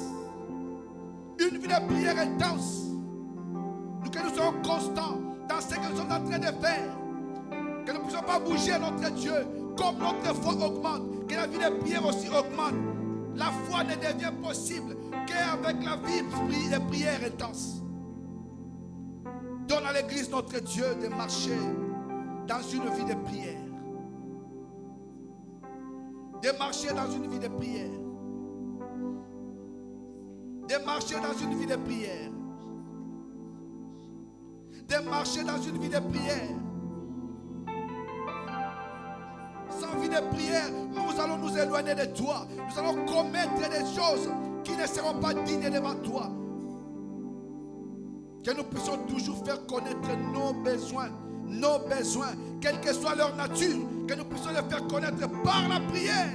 Une vie de prière intense. Que nous soyons constants dans ce que nous sommes en train de faire. Que nous ne puissions pas bouger notre Dieu comme notre foi augmente. Que la vie de prière aussi augmente. La foi ne devient possible qu'avec la vie de prière intense. Donne à l'église notre Dieu de marcher dans une vie de prière. De marcher dans une vie de prière. De marcher dans une vie de prière. De marcher dans une vie de prière. Sans vie de prière, nous allons nous éloigner de toi. Nous allons commettre des choses qui ne seront pas dignes devant toi. Que nous puissions toujours faire connaître nos besoins, quelle que soit leur nature, que nous puissions les faire connaître par la prière.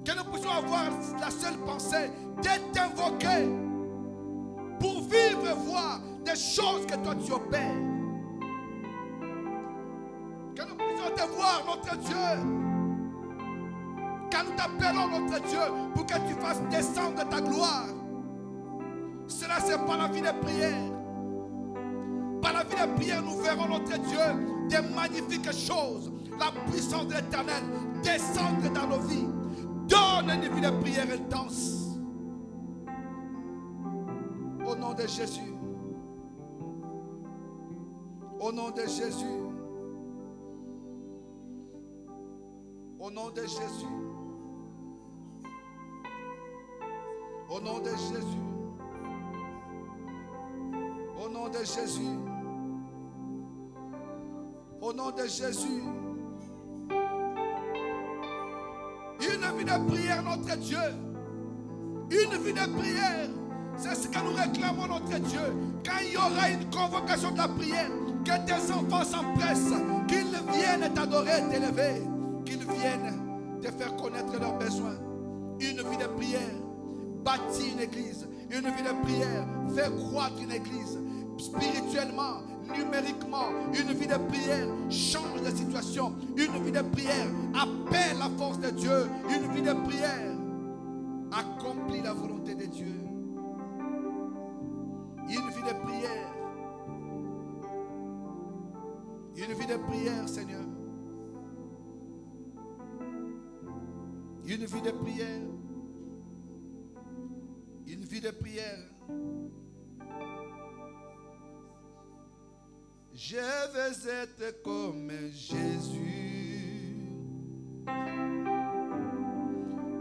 Que nous puissions avoir la seule pensée de t'invoquer pour vivre et voir des choses que toi tu opères. Que nous puissions te voir, notre Dieu. Quand nous t'appelons notre Dieu pour que tu fasses descendre ta gloire. Cela c'est par la vie de prière. Par la vie de prière nous verrons notre Dieu des magnifiques choses. La puissance de l'Éternel descendre dans nos vies. Donne une vie de prière intense. Au nom de Jésus. Au nom de Jésus. Au nom de Jésus. Au nom de Jésus. Au nom de Jésus. Au nom de Jésus. Une vie de prière, notre Dieu. Une vie de prière. C'est ce que nous réclamons, notre Dieu. Quand il y aura une convocation de la prière, que tes enfants s'empressent, qu'ils viennent t'adorer, t'élever, qu'ils viennent te faire connaître leurs besoins. Une vie de prière. Bâtis une église, une vie de prière, fais croître une église, spirituellement, numériquement, une vie de prière, change de situation, une vie de prière, appelle la force de Dieu, une vie de prière, accomplis la volonté de Dieu, une vie de prière, une vie de prière, Seigneur, une vie de prière. Une vie de prière. Je veux être comme Jésus.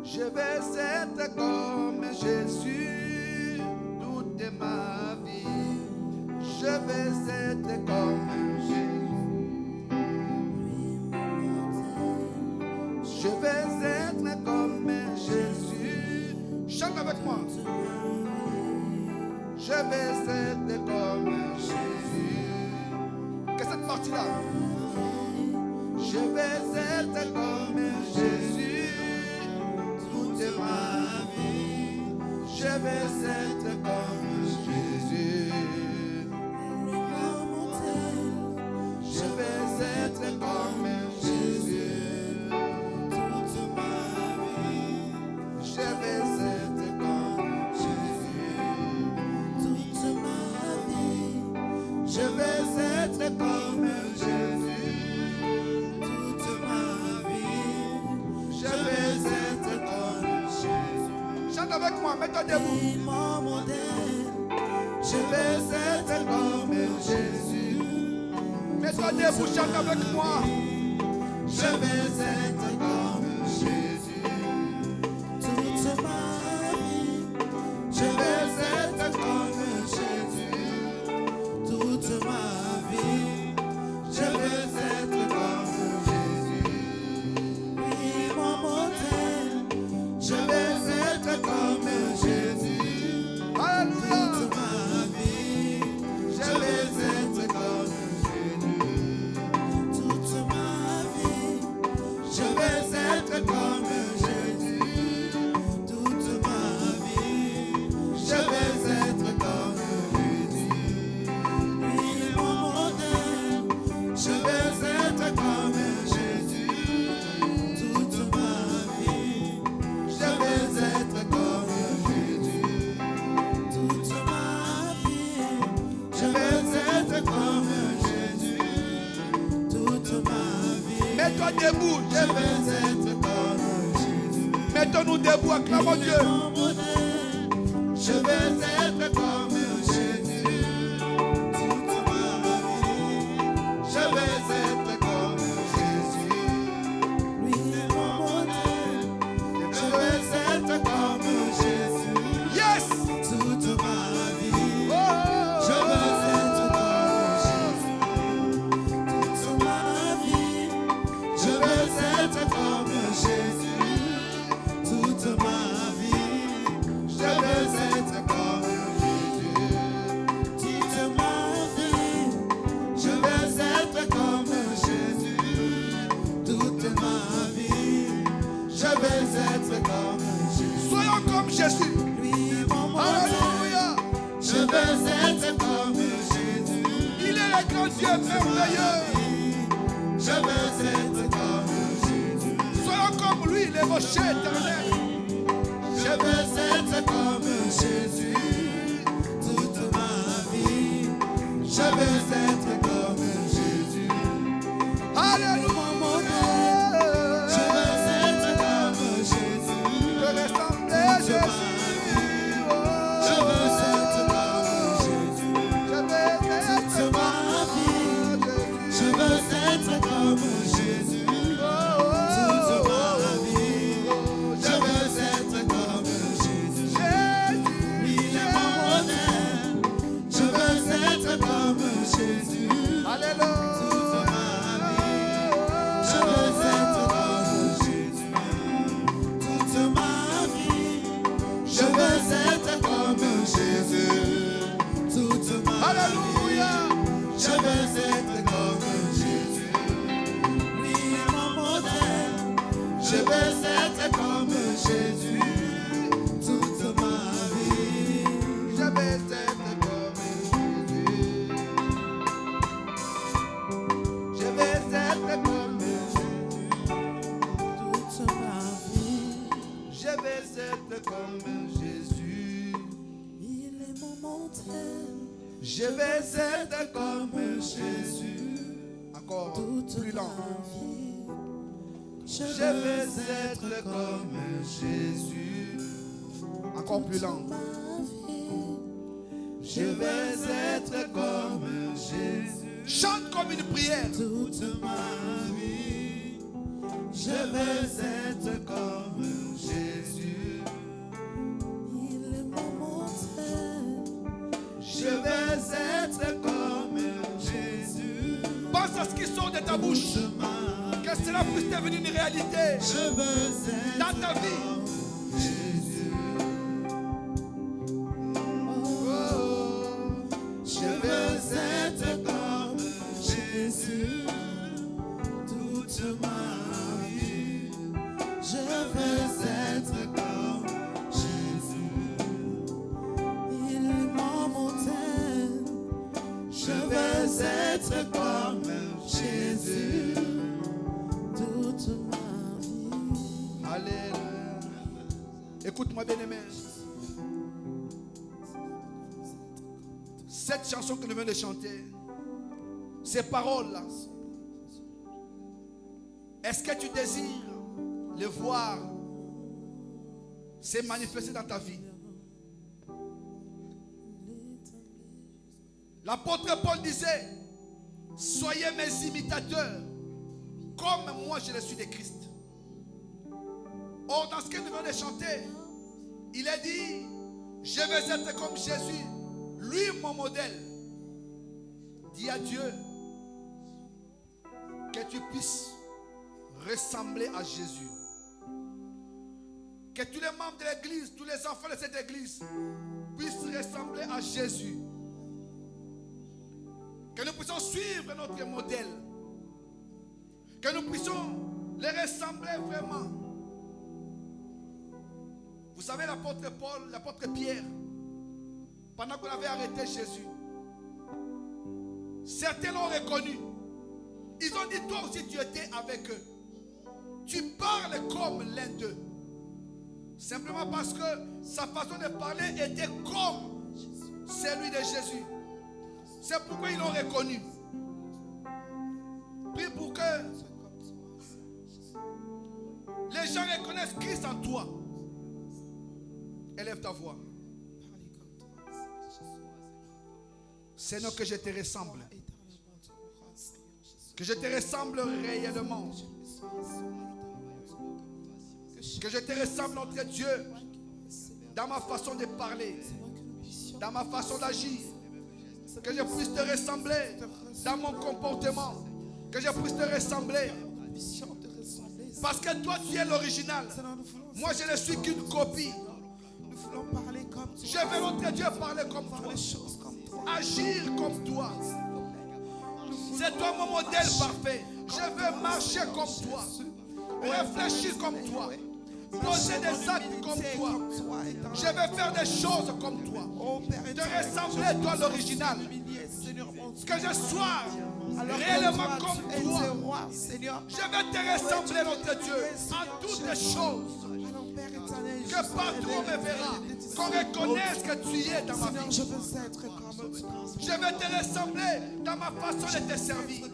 Je veux être comme Jésus toute ma vie. Je veux être comme Jésus. Je veux être comme Jésus. Chante avec moi. Je vais être comme Jésus. Que cette partie-là. Je vais être comme Jésus toute ma vie. Je vais être comme Jésus. Je vais être comme Jésus toute ma vie. Je vais être comme Jésus toute ma vie. Je vais être comme Jésus toute ma vie. Je vais être comme Jésus. Chante avec moi, mets-toi debout. Je vais être comme Jésus. Mets-toi debout, chante avec moi. Je vais être comme Jésus toute ma vie. Je vais être comme Jésus toute ma vie. Je vais être comme Jésus. Oui, mon modèle. Je vais être comme Jésus. Alléluia. Toute ma vie. Je vais être comme toute ma vie, je vais être comme Jésus. Toute ma vie, je vais être comme Jésus. Oui, mon modèle, je vais être comme Jésus. Toute ma vie, je vais être comme Jésus. Toute ma vie, je vais être comme Jésus. Toute ma vie. Mets-toi debout, je vais être comme Jésus. Mettons-nous debout, acclamons Dieu. Je vais être comme Jésus. Toute ma vie. Je vais être comme Jésus. Lui est mon modèle. Je vais être comme Jésus. Yes! Toute ma vie. Je vais être comme Jésus. Toute ma vie. Je vais être comme Jésus. Toute ma vie. Je vais être comme Jésus. Toute ma vie. Je vais être comme Jésus. Toute ma vie. Je vais être comme Jésus. Soyons comme Jésus. Lui, mon Alléluia. Je vais être comme Jésus. Il est le grand Dieu merveilleux. Je vais être comme Jésus. Soyons comme lui, les rochers éternels. Je vais être comme Jésus. Toute ma vie. Je vais être comme Jésus. Alléluia. Je vais être comme Jésus. Je ressembler à Jésus. Je veux être comme Jésus. Je vais être toute ma vie. Je veux être comme Jésus. Toute ma vie. Je veux être comme Jésus. Il est mon modèle. Je veux être comme Jésus. Alléluia. Toute ma vie. Je veux être comme Jésus. Toute ma vie. Je veux être comme Jésus. Toute ma Alléluia. Je veux être comme Jésus. Lui est mon modèle. Je veux être comme Jésus. Toute ma vie. Je vais être comme Jésus. Je vais être comme Jésus. Toute ma vie. Je vais être comme Jésus. Il est mon modèle. Je vais être comme Jésus. Encore plus lent. Je vais être comme Jésus. Encore plus lent. Je vais être comme Jésus. Chante comme une prière. Toute ma vie. Je vais être comme Jésus. Il est mon modèle. Je vais être comme Jésus. Pense à ce qui sort de ta bouche. Que cela puisse devenir une réalité. Je veux être dans ta vie. Jésus. Je veux être comme Jésus. Toute toute ma vie. Je veux être comme Jésus. Il m'aime. Je veux être comme Jésus toute ma vie. Alléluia. Écoute-moi, bien-aimé. Cette chanson que nous venons de chanter, ces paroles-là, est-ce que tu désires les voir se manifester dans ta vie? L'apôtre Paul disait: soyez mes imitateurs, comme moi je le suis de Christ. Or, dans ce que nous venons de chanter, il a dit: je vais être comme Jésus, lui mon modèle. Dis à Dieu que tu puisses ressembler à Jésus. Que tous les membres de l'église, tous les enfants de cette église puissent ressembler à Jésus. Que nous puissions suivre notre modèle. Que nous puissions les ressembler vraiment. Vous savez, l'apôtre Paul, l'apôtre Pierre, pendant qu'on avait arrêté Jésus, certains l'ont reconnu. Ils ont dit: toi aussi tu étais avec eux. Tu parles comme l'un d'eux. Simplement parce que sa façon de parler était comme celui de Jésus. C'est pourquoi ils l'ont reconnu. Prie pour que les gens reconnaissent Christ en toi. Élève ta voix. Seigneur, que je te ressemble. Que je te ressemble réellement. Que je te ressemble, notre Dieu, dans ma façon de parler, dans ma façon d'agir. Que je puisse te ressembler dans mon comportement. Que je puisse te ressembler. Parce que toi, tu es l'original. Moi, je ne suis qu'une copie. Je veux, notre Dieu, parler comme toi. Agir comme toi. C'est toi mon modèle parfait. Je veux marcher comme toi. Réfléchir comme toi. Poser des actes comme toi. Je veux faire des choses comme toi. Te ressembler, toi l'original. Que je sois réellement comme toi. Je veux te ressembler, notre Dieu, en toutes les choses. Que partout on me verra, qu'on reconnaisse que tu es dans ma vie. Je veux te ressembler dans ma façon de te servir.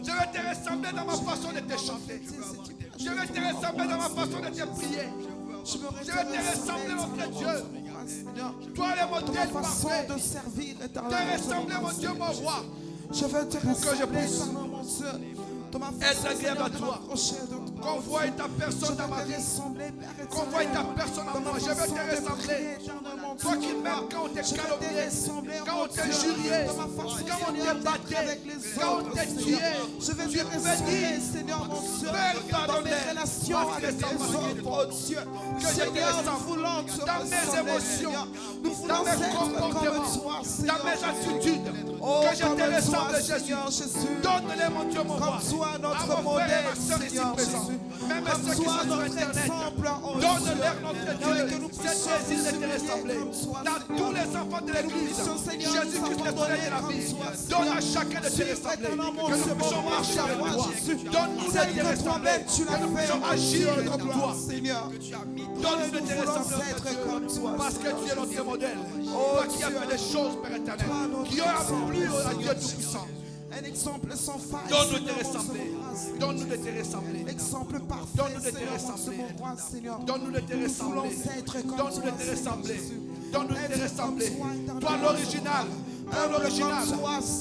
Je veux te ressembler dans ma façon de te chanter. Je veux te ressembler dans ma façon de te prier. Je veux te ressembler, notre Dieu. Toi le modèle parfait. Te ressembler, mon Dieu, mon roi. Je veux te ressembler, mon Dieu. Être agréable à toi. Qu'on voie ta personne dans ma vie. Qu'on voie ta personne en moi. Je veux te ressembler. Toi qui m'aimes quand on te calomniait, quand on te juriait, quand on te battait, quand on te tuait. Tu pouvais dire: Seigneur mon Dieu, Père, dans mes relations avec les autres, oh Dieu, que je te ressemble dans mes émotions, dans mes comportements, dans mes attitudes. Que je te ressemble, Jésus. Donne-les, mon Dieu, mon roi. Notre modèle, Seigneur Jésus. Même ceux qui sont sur Internet, donne-leur, notre Dieu, cette désir de te ressembler. Dans tous les enfants de l'église, Jésus-Christ, le soleil de la vie, donne à chacun de te ressembler. Que nous puissions marcher avec toi. Donne-nous de te ressembler. Que nous puissions agir comme toi. Donne-nous de te ressembler, parce que tu es notre modèle. Toi qui as fait des choses, Père éternel, qui ont plu à Dieu Tout-Puissant. Un exemple sans faille. Donne-nous de te ressembler. Donne-nous de te ressembler. Exemple parfait. Donne-nous de te ressembler. Donne-nous de te ressembler. Donne-nous de te ressembler. Donne-nous de te ressembler. Toi l'original. L'original.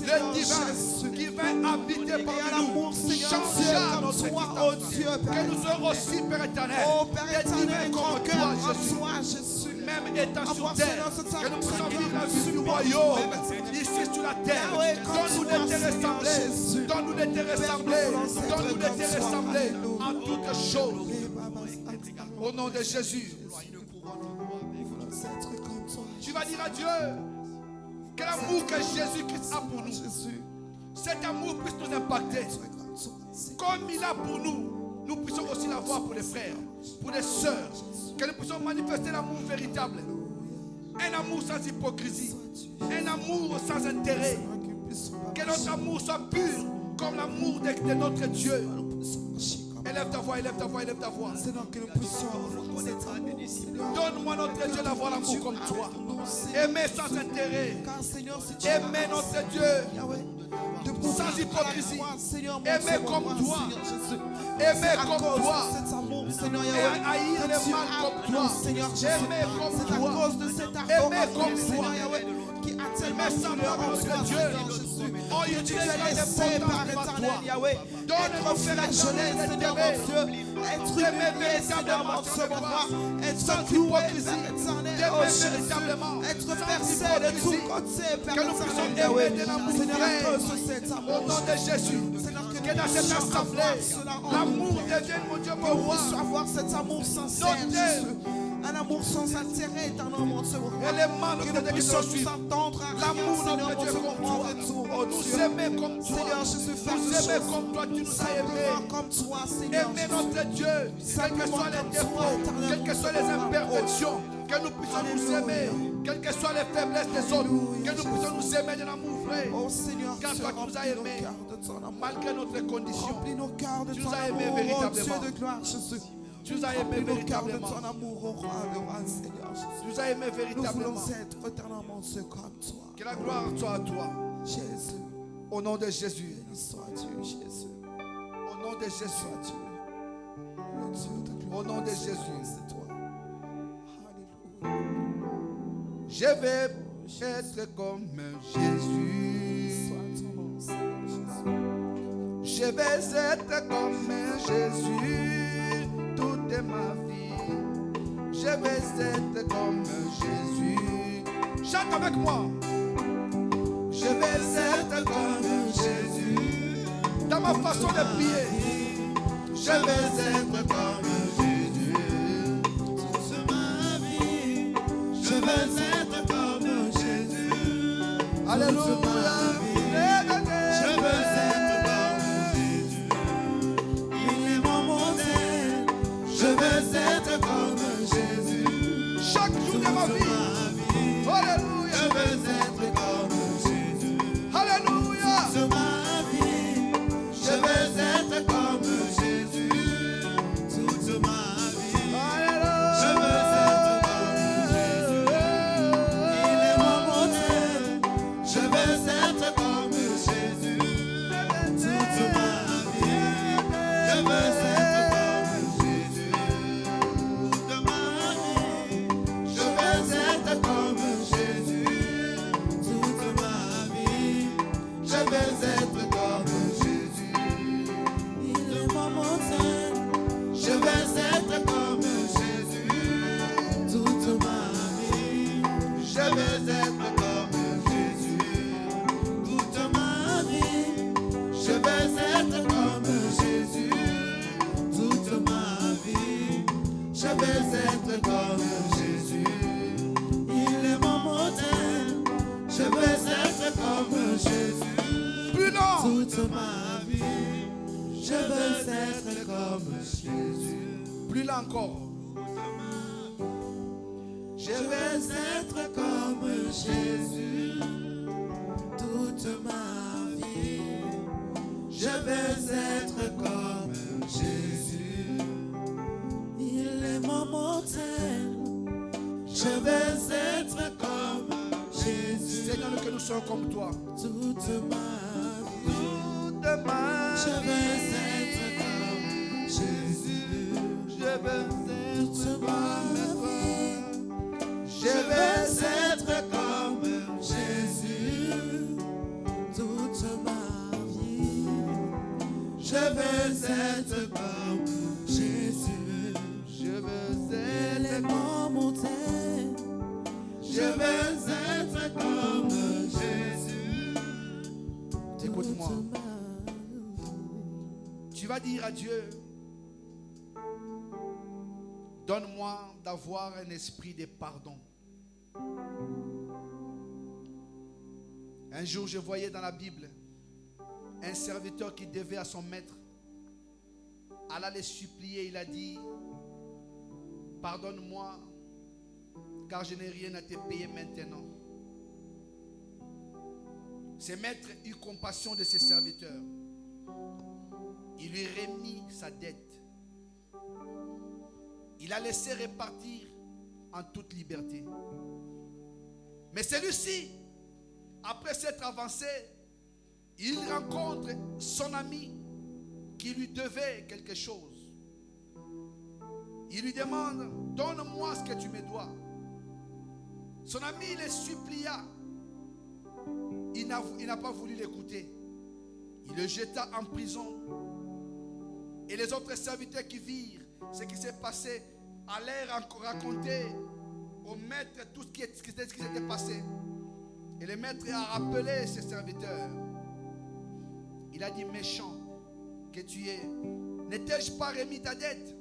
Le divin qui vient habiter parmi nous. Change notre existence. Que nous soyons aussi, Père éternel, des divins comme toi, Jésus. Même étant sur terre, que nous puissions vivre la vie du royaume, ici sur la terre. Donne-nous de te ressembler. Donne-nous de te ressembler. Donne-nous de te ressembler en toutes choses. Au nom de Jésus. Tu vas dire à Dieu que l'amour que Jésus-Christ a pour nous, cet amour puisse nous impacter. Comme il a pour nous, nous puissions aussi l'avoir pour les frères, pour les sœurs. Que nous puissions manifester l'amour véritable. Un amour sans hypocrisie. Un amour sans intérêt. Que notre amour soit pur comme l'amour de notre Dieu. Élève ta voix, élève ta voix, élève ta voix. Donne-moi notre Dieu d'avoir l'amour comme toi. Aimer sans intérêt. Aimer notre Dieu sans hypocrisie. Aimer comme toi. Aimer comme toi. Et haïr les mal comme toi. Aimer comme toi. Aimer comme toi. Mais sans notre Dieu, on utilise les par éternel. Donne-nous flagellé, Seigneur mon Dieu. Être aimé véritablement ce moment. Être cloué, Père éternel. Être percé de tous côtés, Père éternel. Seigneur, à cause de cet amour. Au nom de Jésus. Que dans cette assemblée, l'amour devienne, mon Dieu, mon roi. Avoir cet amour sincère, Jésus. Un amour sans intérêt, éternel, mon Dieu. Que nous puissions nous entendre l'amour, notre Dieu, comme toi. Nous aimer comme toi. Seigneur Jésus, nous aimer comme toi. Tu nous as aimés comme toi, Seigneur. Aimer notre Dieu, quels que soient les défauts, quelles que soient les imperfections, que nous puissions nous aimer, quelles que soient les faiblesses des autres, que nous puissions nous aimer de l'amour vrai. Oh Seigneur, car toi tu nous as aimés, malgré notre condition. Tu nous as aimés véritablement. Tu nous as aimés véritablement. Tu nous as aimés véritablement. Nous voulons être éternellement comme toi. Que la gloire soit à toi. Jésus. Au nom de Jésus. Sois-tu, Jésus. Au nom de Jésus. Au nom de Jésus. C'est toi. Alléluia. Je vais être comme Jésus. Je vais être comme Jésus toute ma vie. Je vais être comme Jésus. Chante avec moi. Je vais être comme Jésus. Dans ma façon de prier. Je vais être comme Jésus. Toute ma vie. Je vais être comme Jésus. Alléluia. Je veux être comme Jésus. Il est mon modèle. Je veux être comme Jésus. Chaque jour de ma vie. Alléluia. Je veux être comme Jésus. Alléluia. Toute ma vie. Je veux être comme Jésus. Toute ma vie. Alléluia. Je veux être comme Jésus. Il est mon modèle. Je veux être comme Jésus. Toute ma vie. Je veux être comme Jésus. Toute ma vie. Je veux être comme Jésus. Toute ma vie. Je veux être comme Jésus. Il est mon modèle. Je veux être comme Jésus. Toute ma vie. Je veux être comme Jésus. Toute ma vie. Je veux être comme Jésus. Toute ma vie. Je veux être comme Jésus. Il est mon modèle. Je veux être comme Jésus. Plus long. Toute ma vie. Je veux être comme Jésus. Plus là encore. Je veux être comme Jésus. Toute ma vie. Je veux être comme Jésus. Il est mon modèle. Je veux être comme Jésus. Seigneur, que nous soyons comme toi. Toute ma vie. Toute ma vie. Je veux être comme Jésus. Je veux être toute ma vie. Je veux être comme Jésus. Toute ma vie. Je veux être comme Jésus. Je veux être mon modèle. Je veux être comme Jésus. Écoute-moi. Tu vas dire à Dieu, donne-moi d'avoir un esprit de pardon. Un jour, je voyais dans la Bible un serviteur qui devait à son maître alla les supplier. Il a dit, pardonne-moi, car je n'ai rien à te payer maintenant. Ce maître eut compassion de ses serviteurs. Il lui remit sa dette. Il a laissé repartir en toute liberté. Mais celui-ci, après s'être avancé, il rencontre son ami qui lui devait quelque chose. Il lui demande, donne-moi ce que tu me dois. Son ami le supplia. Il n'a pas voulu l'écouter. Il le jeta en prison. Et les autres serviteurs qui virent ce qui s'est passé allèrent raconter au maître tout ce qui s'était passé. Et le maître a rappelé ses serviteurs. Il a dit, méchant que tu es, ne t'ai-je pas remis ta dette?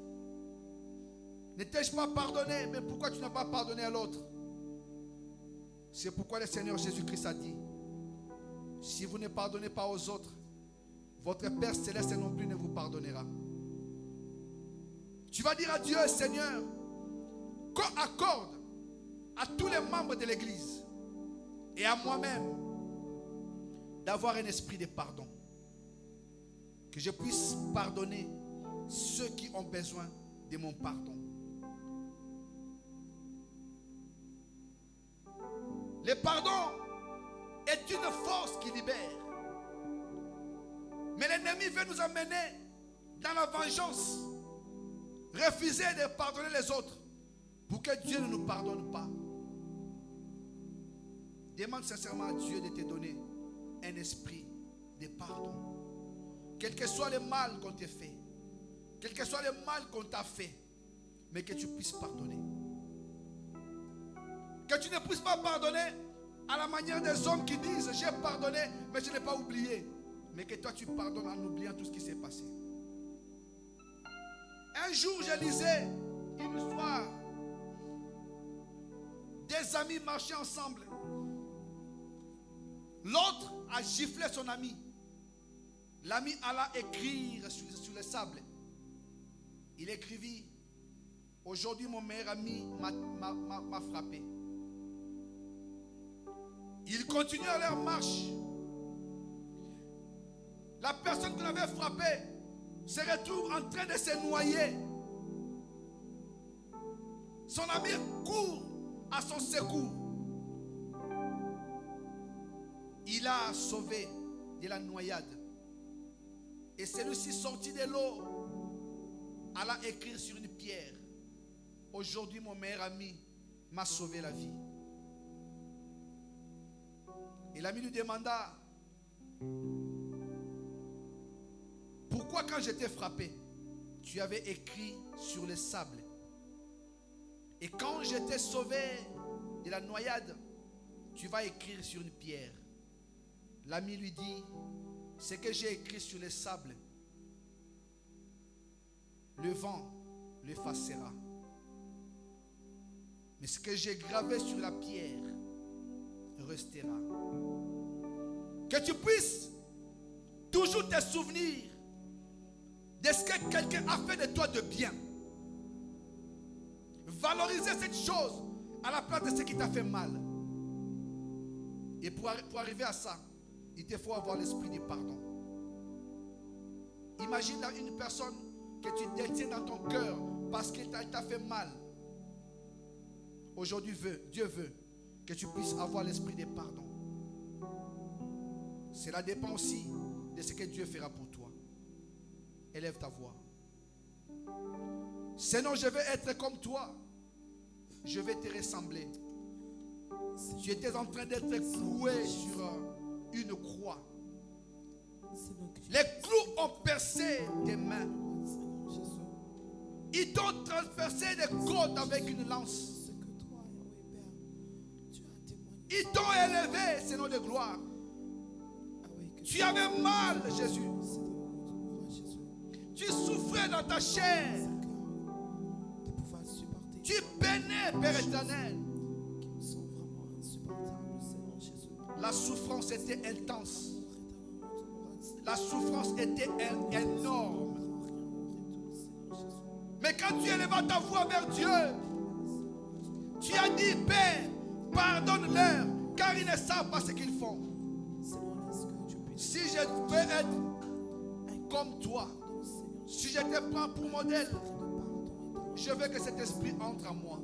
Ne t'ai-je pas pardonné? Mais pourquoi tu n'as pas pardonné à l'autre? C'est pourquoi le Seigneur Jésus-Christ a dit, si vous ne pardonnez pas aux autres, votre Père Céleste non plus ne vous pardonnera. Tu vas dire à Dieu, Seigneur, qu'on accorde à tous les membres de l'Église et à moi-même d'avoir un esprit de pardon. Que je puisse pardonner ceux qui ont besoin de mon pardon. Le pardon est une force qui libère. Mais l'ennemi veut nous amener dans la vengeance. Refuser de pardonner les autres pour que Dieu ne nous pardonne pas. Demande sincèrement à Dieu de te donner un esprit de pardon. Quel que soit le mal qu'on t'a fait, quel que soit le mal qu'on t'a fait, mais que tu puisses pardonner. Que tu ne puisses pas pardonner à la manière des hommes qui disent j'ai pardonné mais je n'ai pas oublié. Mais que toi tu pardonnes en oubliant tout ce qui s'est passé. Un jour je lisais une histoire. Des amis marchaient ensemble. L'autre a giflé son ami. L'ami alla écrire sur le sable. Il écrivit, aujourd'hui mon meilleur ami m'a frappé. Ils continuèrent leur marche. La personne qui l'avait frappé se retrouve en train de se noyer. Son ami court à son secours. Il a sauvé de la noyade. Et celui-ci sorti de l'eau alla écrire sur une pierre, aujourd'hui mon meilleur ami m'a sauvé la vie. Et l'ami lui demanda, pourquoi quand j'étais frappé, tu avais écrit sur le sable? Et quand j'étais sauvé de la noyade, tu vas écrire sur une pierre. L'ami lui dit, ce que j'ai écrit sur le sable, le vent l'effacera. Mais ce que j'ai gravé sur la pierre restera. Que tu puisses toujours te souvenir de ce que quelqu'un a fait de toi de bien. Valoriser cette chose à la place de ce qui t'a fait mal. Et pour arriver à ça, il te faut avoir l'esprit du pardon. Imagine une personne que tu détiens dans ton cœur parce qu'elle t'a fait mal. Aujourd'hui, Dieu veut que tu puisses avoir l'esprit de pardon. Cela dépend aussi de ce que Dieu fera pour toi. Élève ta voix. Sinon, je vais être comme toi. Je vais te ressembler. Tu étais en train d'être cloué sur une croix. Les clous ont percé tes mains. Ils t'ont transpercé les côtes avec une lance. Ils t'ont élevé, Seigneur de gloire. Tu avais mal, Jésus. Tu souffrais dans ta chair. Tu peinais, Père éternel. La souffrance était intense. La souffrance était énorme. Et quand tu élèves ta voix vers Dieu, tu as dit, Père, pardonne-leur, car ils ne savent pas ce qu'ils font. Si je veux être comme toi, si je te prends pour modèle, je veux que cet esprit entre en moi.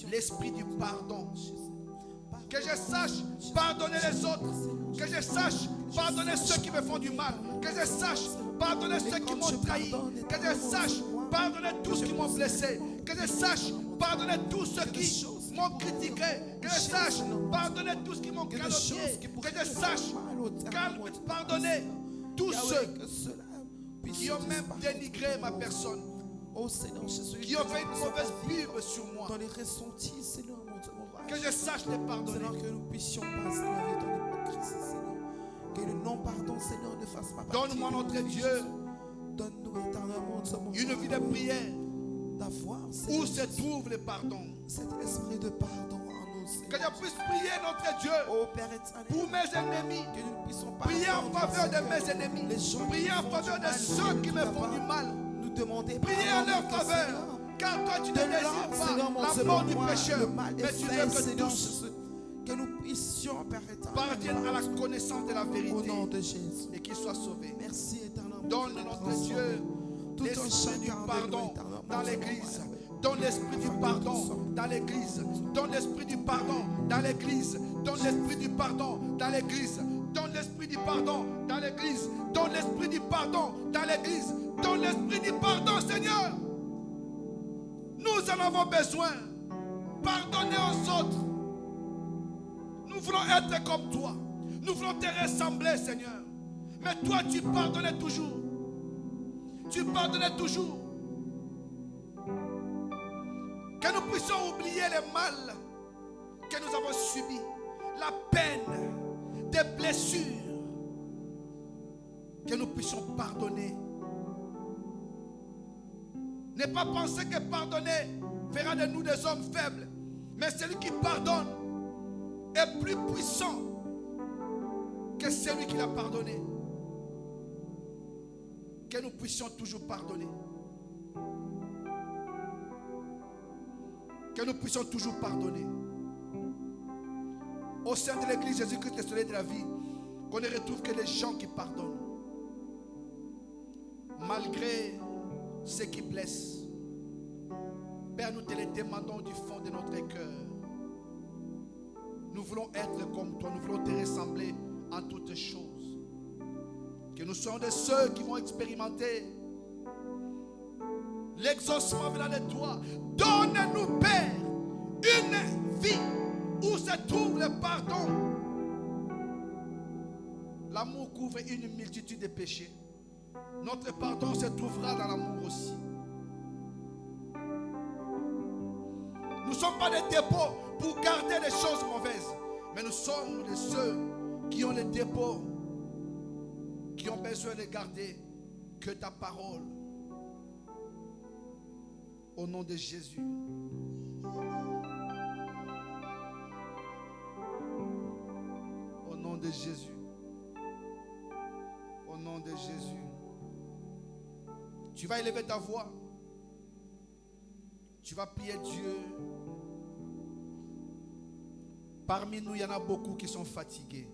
L'esprit du pardon. Que je sache pardonner les autres. Que je sache pardonner ceux qui me font du mal. Que je sache pardonner ceux qui m'ont trahi. Que je sache pardonner tous ceux qui m'ont blessé. Que je sache pardonner tous ceux qui m'ont critiqué. Que je sache pardonner tous ceux qui m'ont calomnié. Que je sache pardonner tous ceux qui ont même dénigré ma personne. Oh Seigneur Jésus, qui ont fait une mauvaise pub sur moi. Dans les ressentis, Seigneur, mon courage. Que je sache les pardonner. Seigneur, que nous puissions passer la vie dans l'hypocrisie, Seigneur. Que le non-pardon, Seigneur, ne fasse pas partie. Donne-moi, notre Dieu, donne-nous éternellement une vie de prière d'avoir, Seigneur, où se trouve le pardon. Cet esprit de pardon en nous, Seigneur. Que je puisse prier, notre Dieu, oh, Père éternel, pour mes ennemis. Que nous puissions prier en faveur de mes ennemis. Prier en faveur de ceux qui me font du mal. Demander prier en leur faveur, car toi tu ne désires pas la mort du pécheur, mais tu veux que tous que nous puissions parviennent à la connaissance de la vérité au nom de Jésus et qu'ils soient sauvés. Merci éternellement. Donne notre Dieu l'esprit du pardon dans l'église. Donne l'esprit du pardon dans l'église. Donne l'esprit du pardon dans l'église. Donne l'esprit du pardon dans l'église. Donne l'esprit du pardon dans l'église. Donne l'esprit du pardon dans l'église. Donne l'esprit du pardon, Seigneur. Nous en avons besoin. Pardonnez aux autres. Nous voulons être comme toi. Nous voulons te ressembler, Seigneur. Mais toi, tu pardonnais toujours. Tu pardonnais toujours. Que nous puissions oublier le mal que nous avons subi. La peine, des blessures. Que nous puissions pardonner. Ne pas penser que pardonner fera de nous des hommes faibles. Mais celui qui pardonne est plus puissant que celui qui l'a pardonné. Que nous puissions toujours pardonner. Que nous puissions toujours pardonner. Au sein de l'église Jésus-Christ, le soleil de la vie, qu'on ne retrouve que les gens qui pardonnent. Malgré ce qui blesse. Père, nous te le demandons du fond de notre cœur. Nous voulons être comme toi. Nous voulons te ressembler en toutes choses. Que nous soyons de ceux qui vont expérimenter l'exaucement venant de toi. Donne-nous, Père, une vie où se trouve le pardon. L'amour couvre une multitude de péchés. Notre pardon se trouvera dans l'amour aussi. Nous ne sommes pas des dépôts pour garder les choses mauvaises. Mais nous sommes de ceux qui ont les dépôts, qui ont besoin de garder que ta parole. Au nom de Jésus. Au nom de Jésus. Au nom de Jésus. Tu vas élever ta voix. Tu vas prier Dieu. Parmi nous, il y en a beaucoup qui sont fatigués.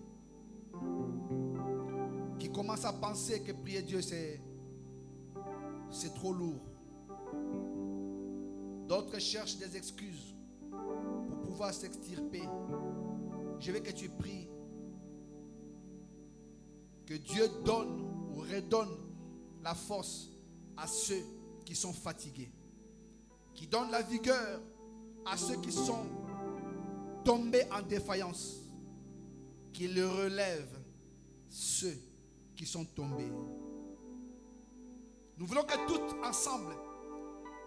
Qui commencent à penser que prier Dieu, c'est trop lourd. D'autres cherchent des excuses pour pouvoir s'extirper. Je veux que tu pries. Que Dieu donne ou redonne la force à ceux qui sont fatigués. Qui donne la vigueur à ceux qui sont tombés en défaillance. Qui le relève ceux qui sont tombés. Nous voulons que tous ensemble,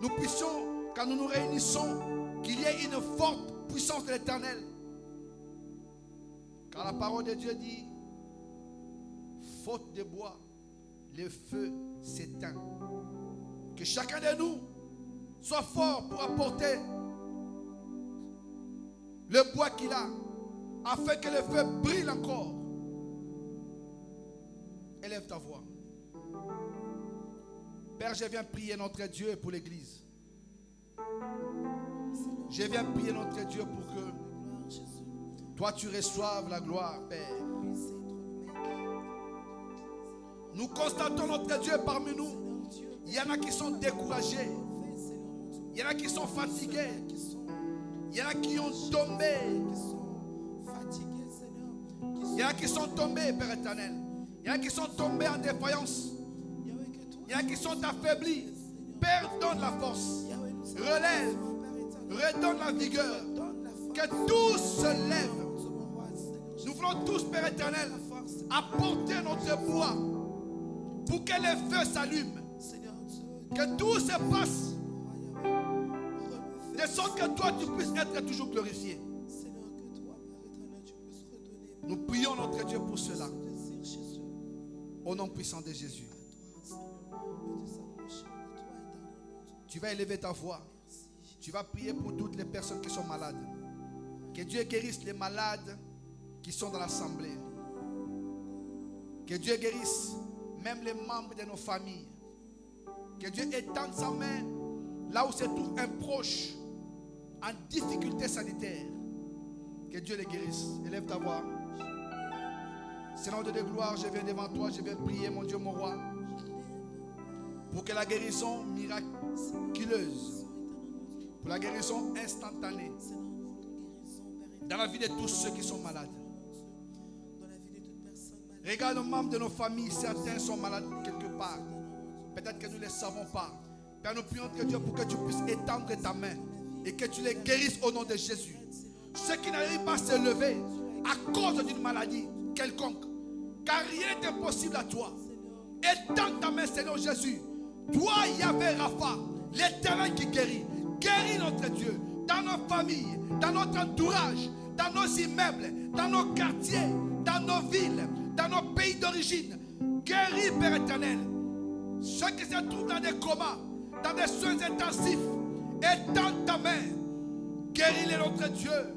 nous puissions, quand nous nous réunissons, qu'il y ait une forte puissance de l'Éternel. Car la parole de Dieu dit, faute de bois, le feu s'éteint. Que chacun de nous soit fort pour apporter le bois qu'il a, afin que le feu brille encore. Élève ta voix. Père, je viens prier notre Dieu pour l'église. Je viens prier notre Dieu pour que toi tu reçoives la gloire, Père. Nous constatons notre Dieu parmi nous. Il y en a qui sont découragés. Il y en a qui sont fatigués. Il y en a qui ont tombé. Il y en a qui sont tombés, Père éternel. Il y en a qui sont tombés en défaillance. Il y en a qui sont affaiblis. Père, donne la force. Relève. Redonne la vigueur. Que tous se lèvent. Nous voulons tous, Père éternel, apporter notre bois pour que les feux s'allument. Que tout se passe de sorte que toi tu puisses être toujours glorifié. Nous prions notre Dieu pour cela. Au nom puissant de Jésus. Tu vas élever ta voix. Tu vas prier pour toutes les personnes qui sont malades. Que Dieu guérisse les malades qui sont dans l'assemblée. Que Dieu guérisse même les membres de nos familles. Que Dieu étende sa main là où se trouve un proche en difficulté sanitaire. Que Dieu les guérisse. Élève ta voix. Seigneur de gloire, je viens devant toi, je viens prier, mon Dieu, mon roi, pour que la guérison miraculeuse, pour la guérison instantanée, dans la vie de tous ceux qui sont malades. Regarde les membres de nos familles, certains sont malades quelque part. Peut-être que nous ne les savons pas. Père, nous prions Dieu pour que tu puisses étendre ta main et que tu les guérisses au nom de Jésus. Ceux qui n'arrivent pas à se lever à cause d'une maladie quelconque, car rien n'est impossible à toi. Étends ta main, Seigneur Jésus. Toi, Yahvé Rapha, l'Éternel qui guérit. Guéris notre Dieu dans nos familles, dans notre entourage, dans nos immeubles, dans nos quartiers, dans nos villes, dans nos pays d'origine. Guéris, Père éternel. Ceux qui se trouvent dans des comas, dans des soins intensifs, étends ta main. Guéris-les, notre Dieu.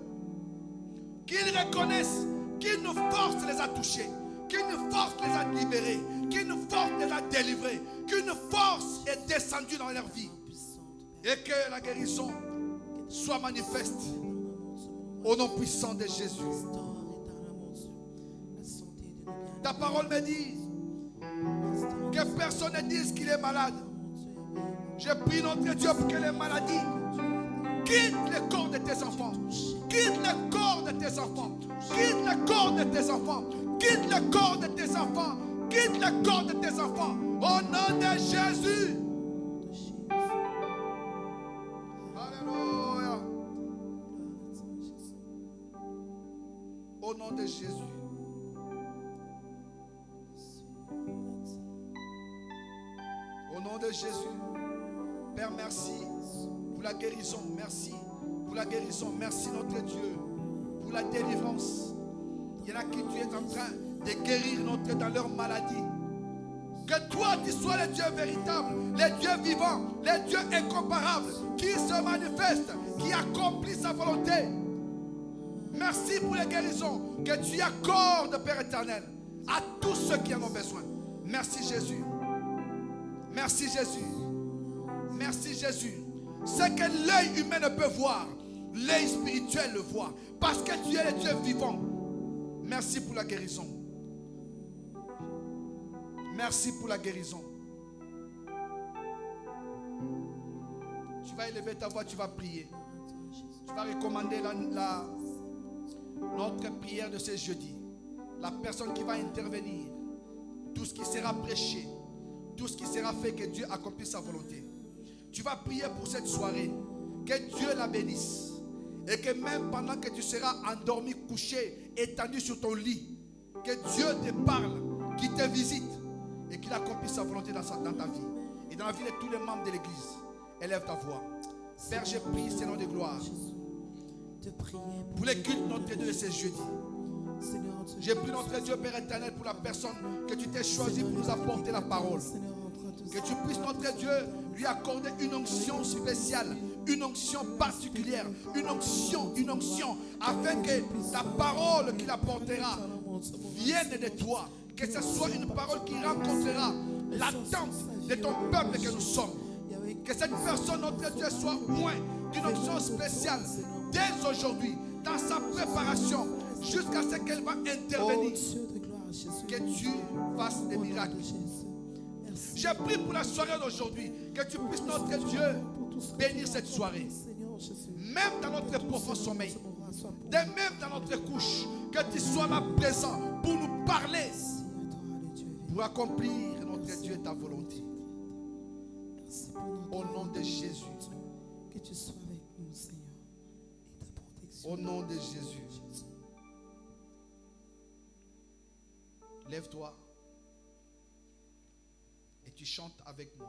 Qu'ils reconnaissent qu'il nous force les a touchés, qu'il nous force les a libérés, qu'il nous force les a délivrés, qu'une force est descendue dans leur vie. Et que la guérison soit manifeste au nom puissant de Jésus. Ta parole me dit que personne ne dise qu'il est malade. Je prie notre Dieu pour que les maladies quittent le corps de tes enfants. Quitte le corps de tes enfants. Quitte le corps de tes enfants. Quitte le corps de tes enfants. Quitte le corps de tes enfants. Au nom de Jésus. Alléluia. Au nom de Jésus. Au nom de Jésus. Père, merci pour la guérison. Merci pour la guérison. Merci notre Dieu pour la délivrance. Il y en a qui tu es en train de guérir dans leur maladie. Que toi tu sois le Dieu véritable, le Dieu vivant, le Dieu incomparable, qui se manifeste, qui accomplit sa volonté. Merci pour les guérisons que tu accordes, Père éternel, à tous ceux qui en ont besoin. Merci Jésus. Merci Jésus. Merci Jésus. Ce que l'œil humain ne peut voir, l'œil spirituel le voit. Parce que tu es le Dieu vivant. Merci pour la guérison. Merci pour la guérison. Tu vas élever ta voix, tu vas prier. Tu vas recommander notre prière de ce jeudi. La personne qui va intervenir. Tout ce qui sera prêché. Tout ce qui sera fait, que Dieu accomplisse sa volonté. Tu vas prier pour cette soirée. Que Dieu la bénisse. Et que même pendant que tu seras endormi, couché, étendu sur ton lit, que Dieu te parle, qu'il te visite et qu'il accomplisse sa volonté dans ta vie. Et dans la vie de tous les membres de l'église. Élève ta voix. Père, je prie, Seigneur de gloire, pour les cultes notre Dieu de ce jeudi. Je prie notre Dieu, Père éternel, pour la personne que tu t'es choisi pour nous apporter la parole. Que tu puisses, notre Dieu, lui accorder une onction spéciale, une onction particulière, une onction, afin que la parole qu'il apportera vienne de toi. Que ce soit une parole qui rencontrera l'attente de ton peuple que nous sommes. Que cette personne, notre Dieu, soit moins d'une onction spéciale dès aujourd'hui, dans sa préparation, jusqu'à ce qu'elle va intervenir. Que tu fasses des miracles. J'ai prié pour la soirée d'aujourd'hui, que tu puisses, notre Dieu, bénir cette soirée. Même dans notre profond sommeil, même dans notre couche, que tu sois là présent pour nous parler, pour accomplir, notre Dieu, ta volonté. Au nom de Jésus. Que tu sois avec nous, Seigneur. Et ta protection. Au nom de Jésus. Lève-toi et tu chantes avec moi.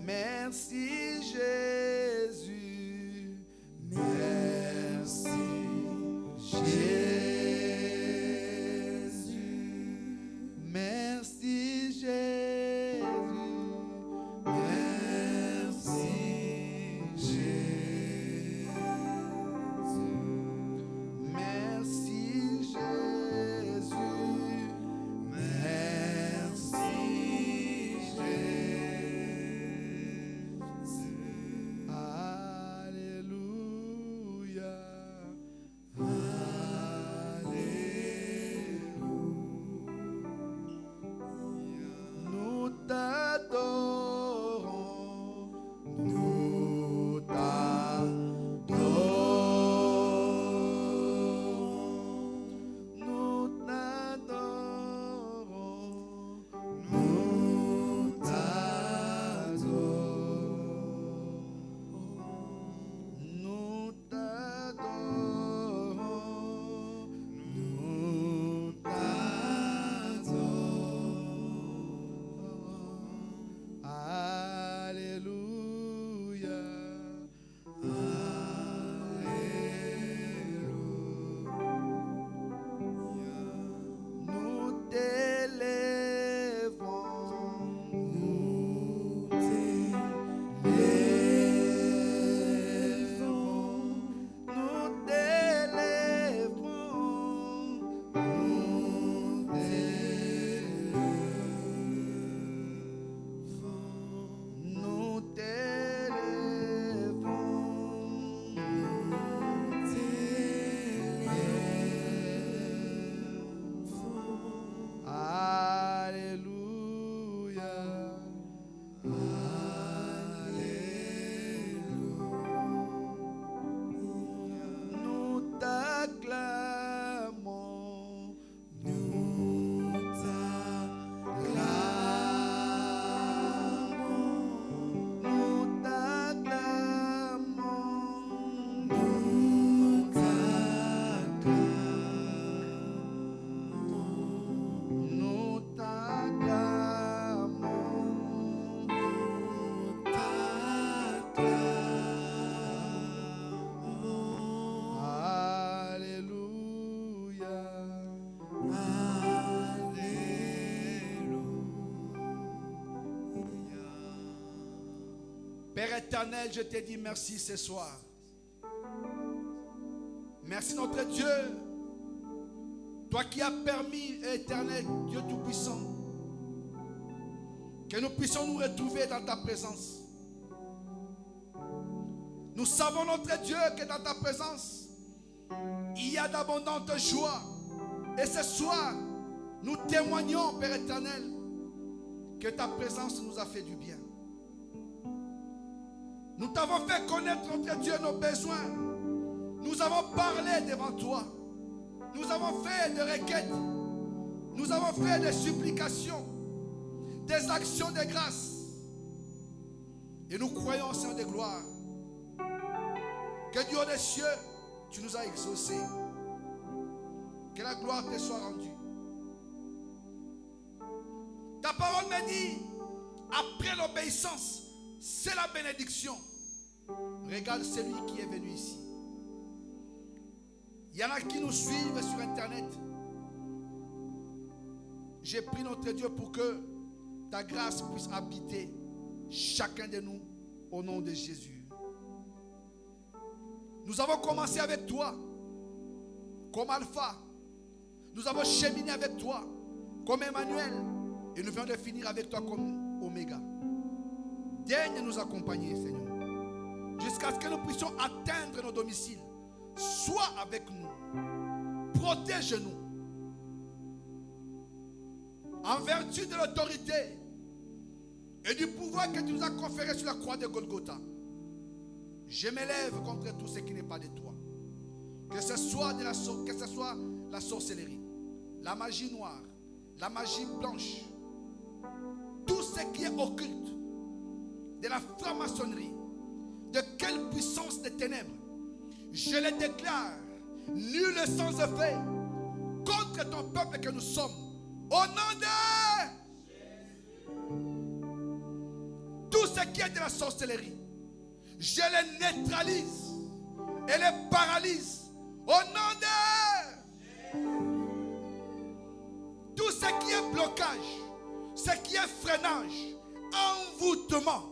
Merci Jésus, merci Jésus, merci Jésus, merci Jésus, merci Jésus, merci Alléluia, Alléluia. Nous t'adorons, nous t'adorons, nous t'adorons, nous t'adorons. Nous t'adorons, nous t'adorons. Alléluia, Alléluia. Nous t'élèvons, nous t'élèvons, nous t'élèvons, nous t'élèvons, nous t'élèvons, Alléluia, Alléluia. Nous t'acclamons, nous t'acclamons, nous t'acclamons, nous t'acclamons, nous t'acclamons, Alléluia, Alléluia. Père éternel, je te dis merci ce soir. Merci notre Dieu, toi qui as permis, éternel Dieu Tout-Puissant, que nous puissions nous retrouver dans ta présence. Nous savons, notre Dieu, que dans ta présence, il y a d'abondantes joies. Et ce soir, nous témoignons, Père éternel, que ta présence nous a fait du bien. Nous t'avons fait connaître, notre Dieu, nos besoins. Nous avons parlé devant toi. Nous avons fait des requêtes. Nous avons fait des supplications, des actions de grâce. Et nous croyons, Seigneur de gloire, Que du haut des cieux, tu nous as exaucés. Que la gloire te soit rendue. Ta parole me dit, après l'obéissance, c'est la bénédiction. Regarde celui qui est venu ici. Il y en a qui nous suivent sur Internet. J'ai prié notre Dieu pour que ta grâce puisse habiter chacun de nous au nom de Jésus. Nous avons commencé avec toi comme Alpha. Nous avons cheminé avec toi comme Emmanuel. Et nous venons de finir avec toi comme Oméga. Daigne nous accompagner, Seigneur, jusqu'à ce que nous puissions atteindre nos domiciles. Sois avec nous. Protège-nous. En vertu de l'autorité et du pouvoir que tu nous as conféré sur la croix de Golgotha, je m'élève contre tout ce qui n'est pas de toi. Que ce soit la sorcellerie, la magie noire, la magie blanche, tout ce qui est occulte, de la franc-maçonnerie, de quelle puissance des ténèbres, je les déclare nul sans effet contre ton peuple que nous sommes. Au nom de Jésus. Tout ce qui est de la sorcellerie, je les neutralise et les paralyse. Au nom de Jésus. Tout ce qui est blocage, ce qui est freinage, envoûtement,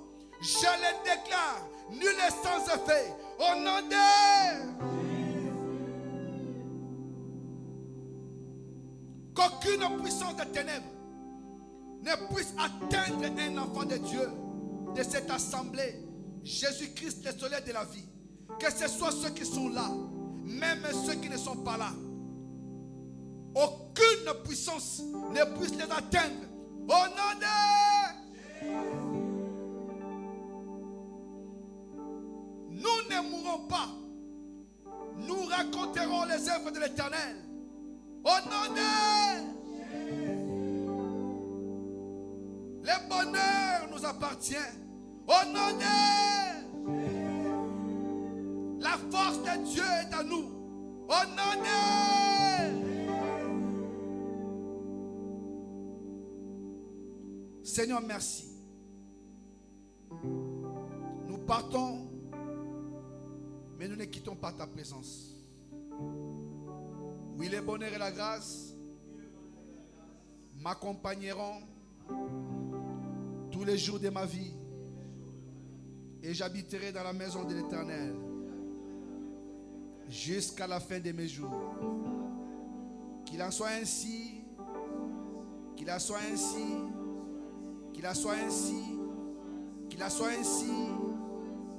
je les déclare nul et sans effet. Au nom de Jésus. Qu'aucune puissance des ténèbres ne puisse atteindre un enfant de Dieu de cette assemblée. Jésus-Christ, le soleil de la vie. Que ce soit ceux qui sont là, même ceux qui ne sont pas là. Aucune puissance ne puisse les atteindre. Au nom de Jésus. Nous ne mourrons pas. Nous raconterons les œuvres de l'Éternel. Au nom de Jésus. Le bonheur nous appartient. Au nom de Jésus. La force de Dieu est à nous. Au nom de Jésus. Seigneur, merci. Nous partons, mais nous ne quittons pas ta présence. Oui, le bonheur et la grâce m'accompagneront tous les jours de ma vie et j'habiterai dans la maison de l'Éternel jusqu'à la fin de mes jours. Qu'il en soit ainsi, qu'il en soit ainsi, qu'il en soit ainsi, qu'il en soit ainsi.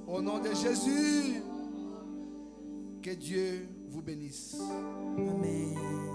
Au nom de Jésus, que Dieu vous bénisse. Amen.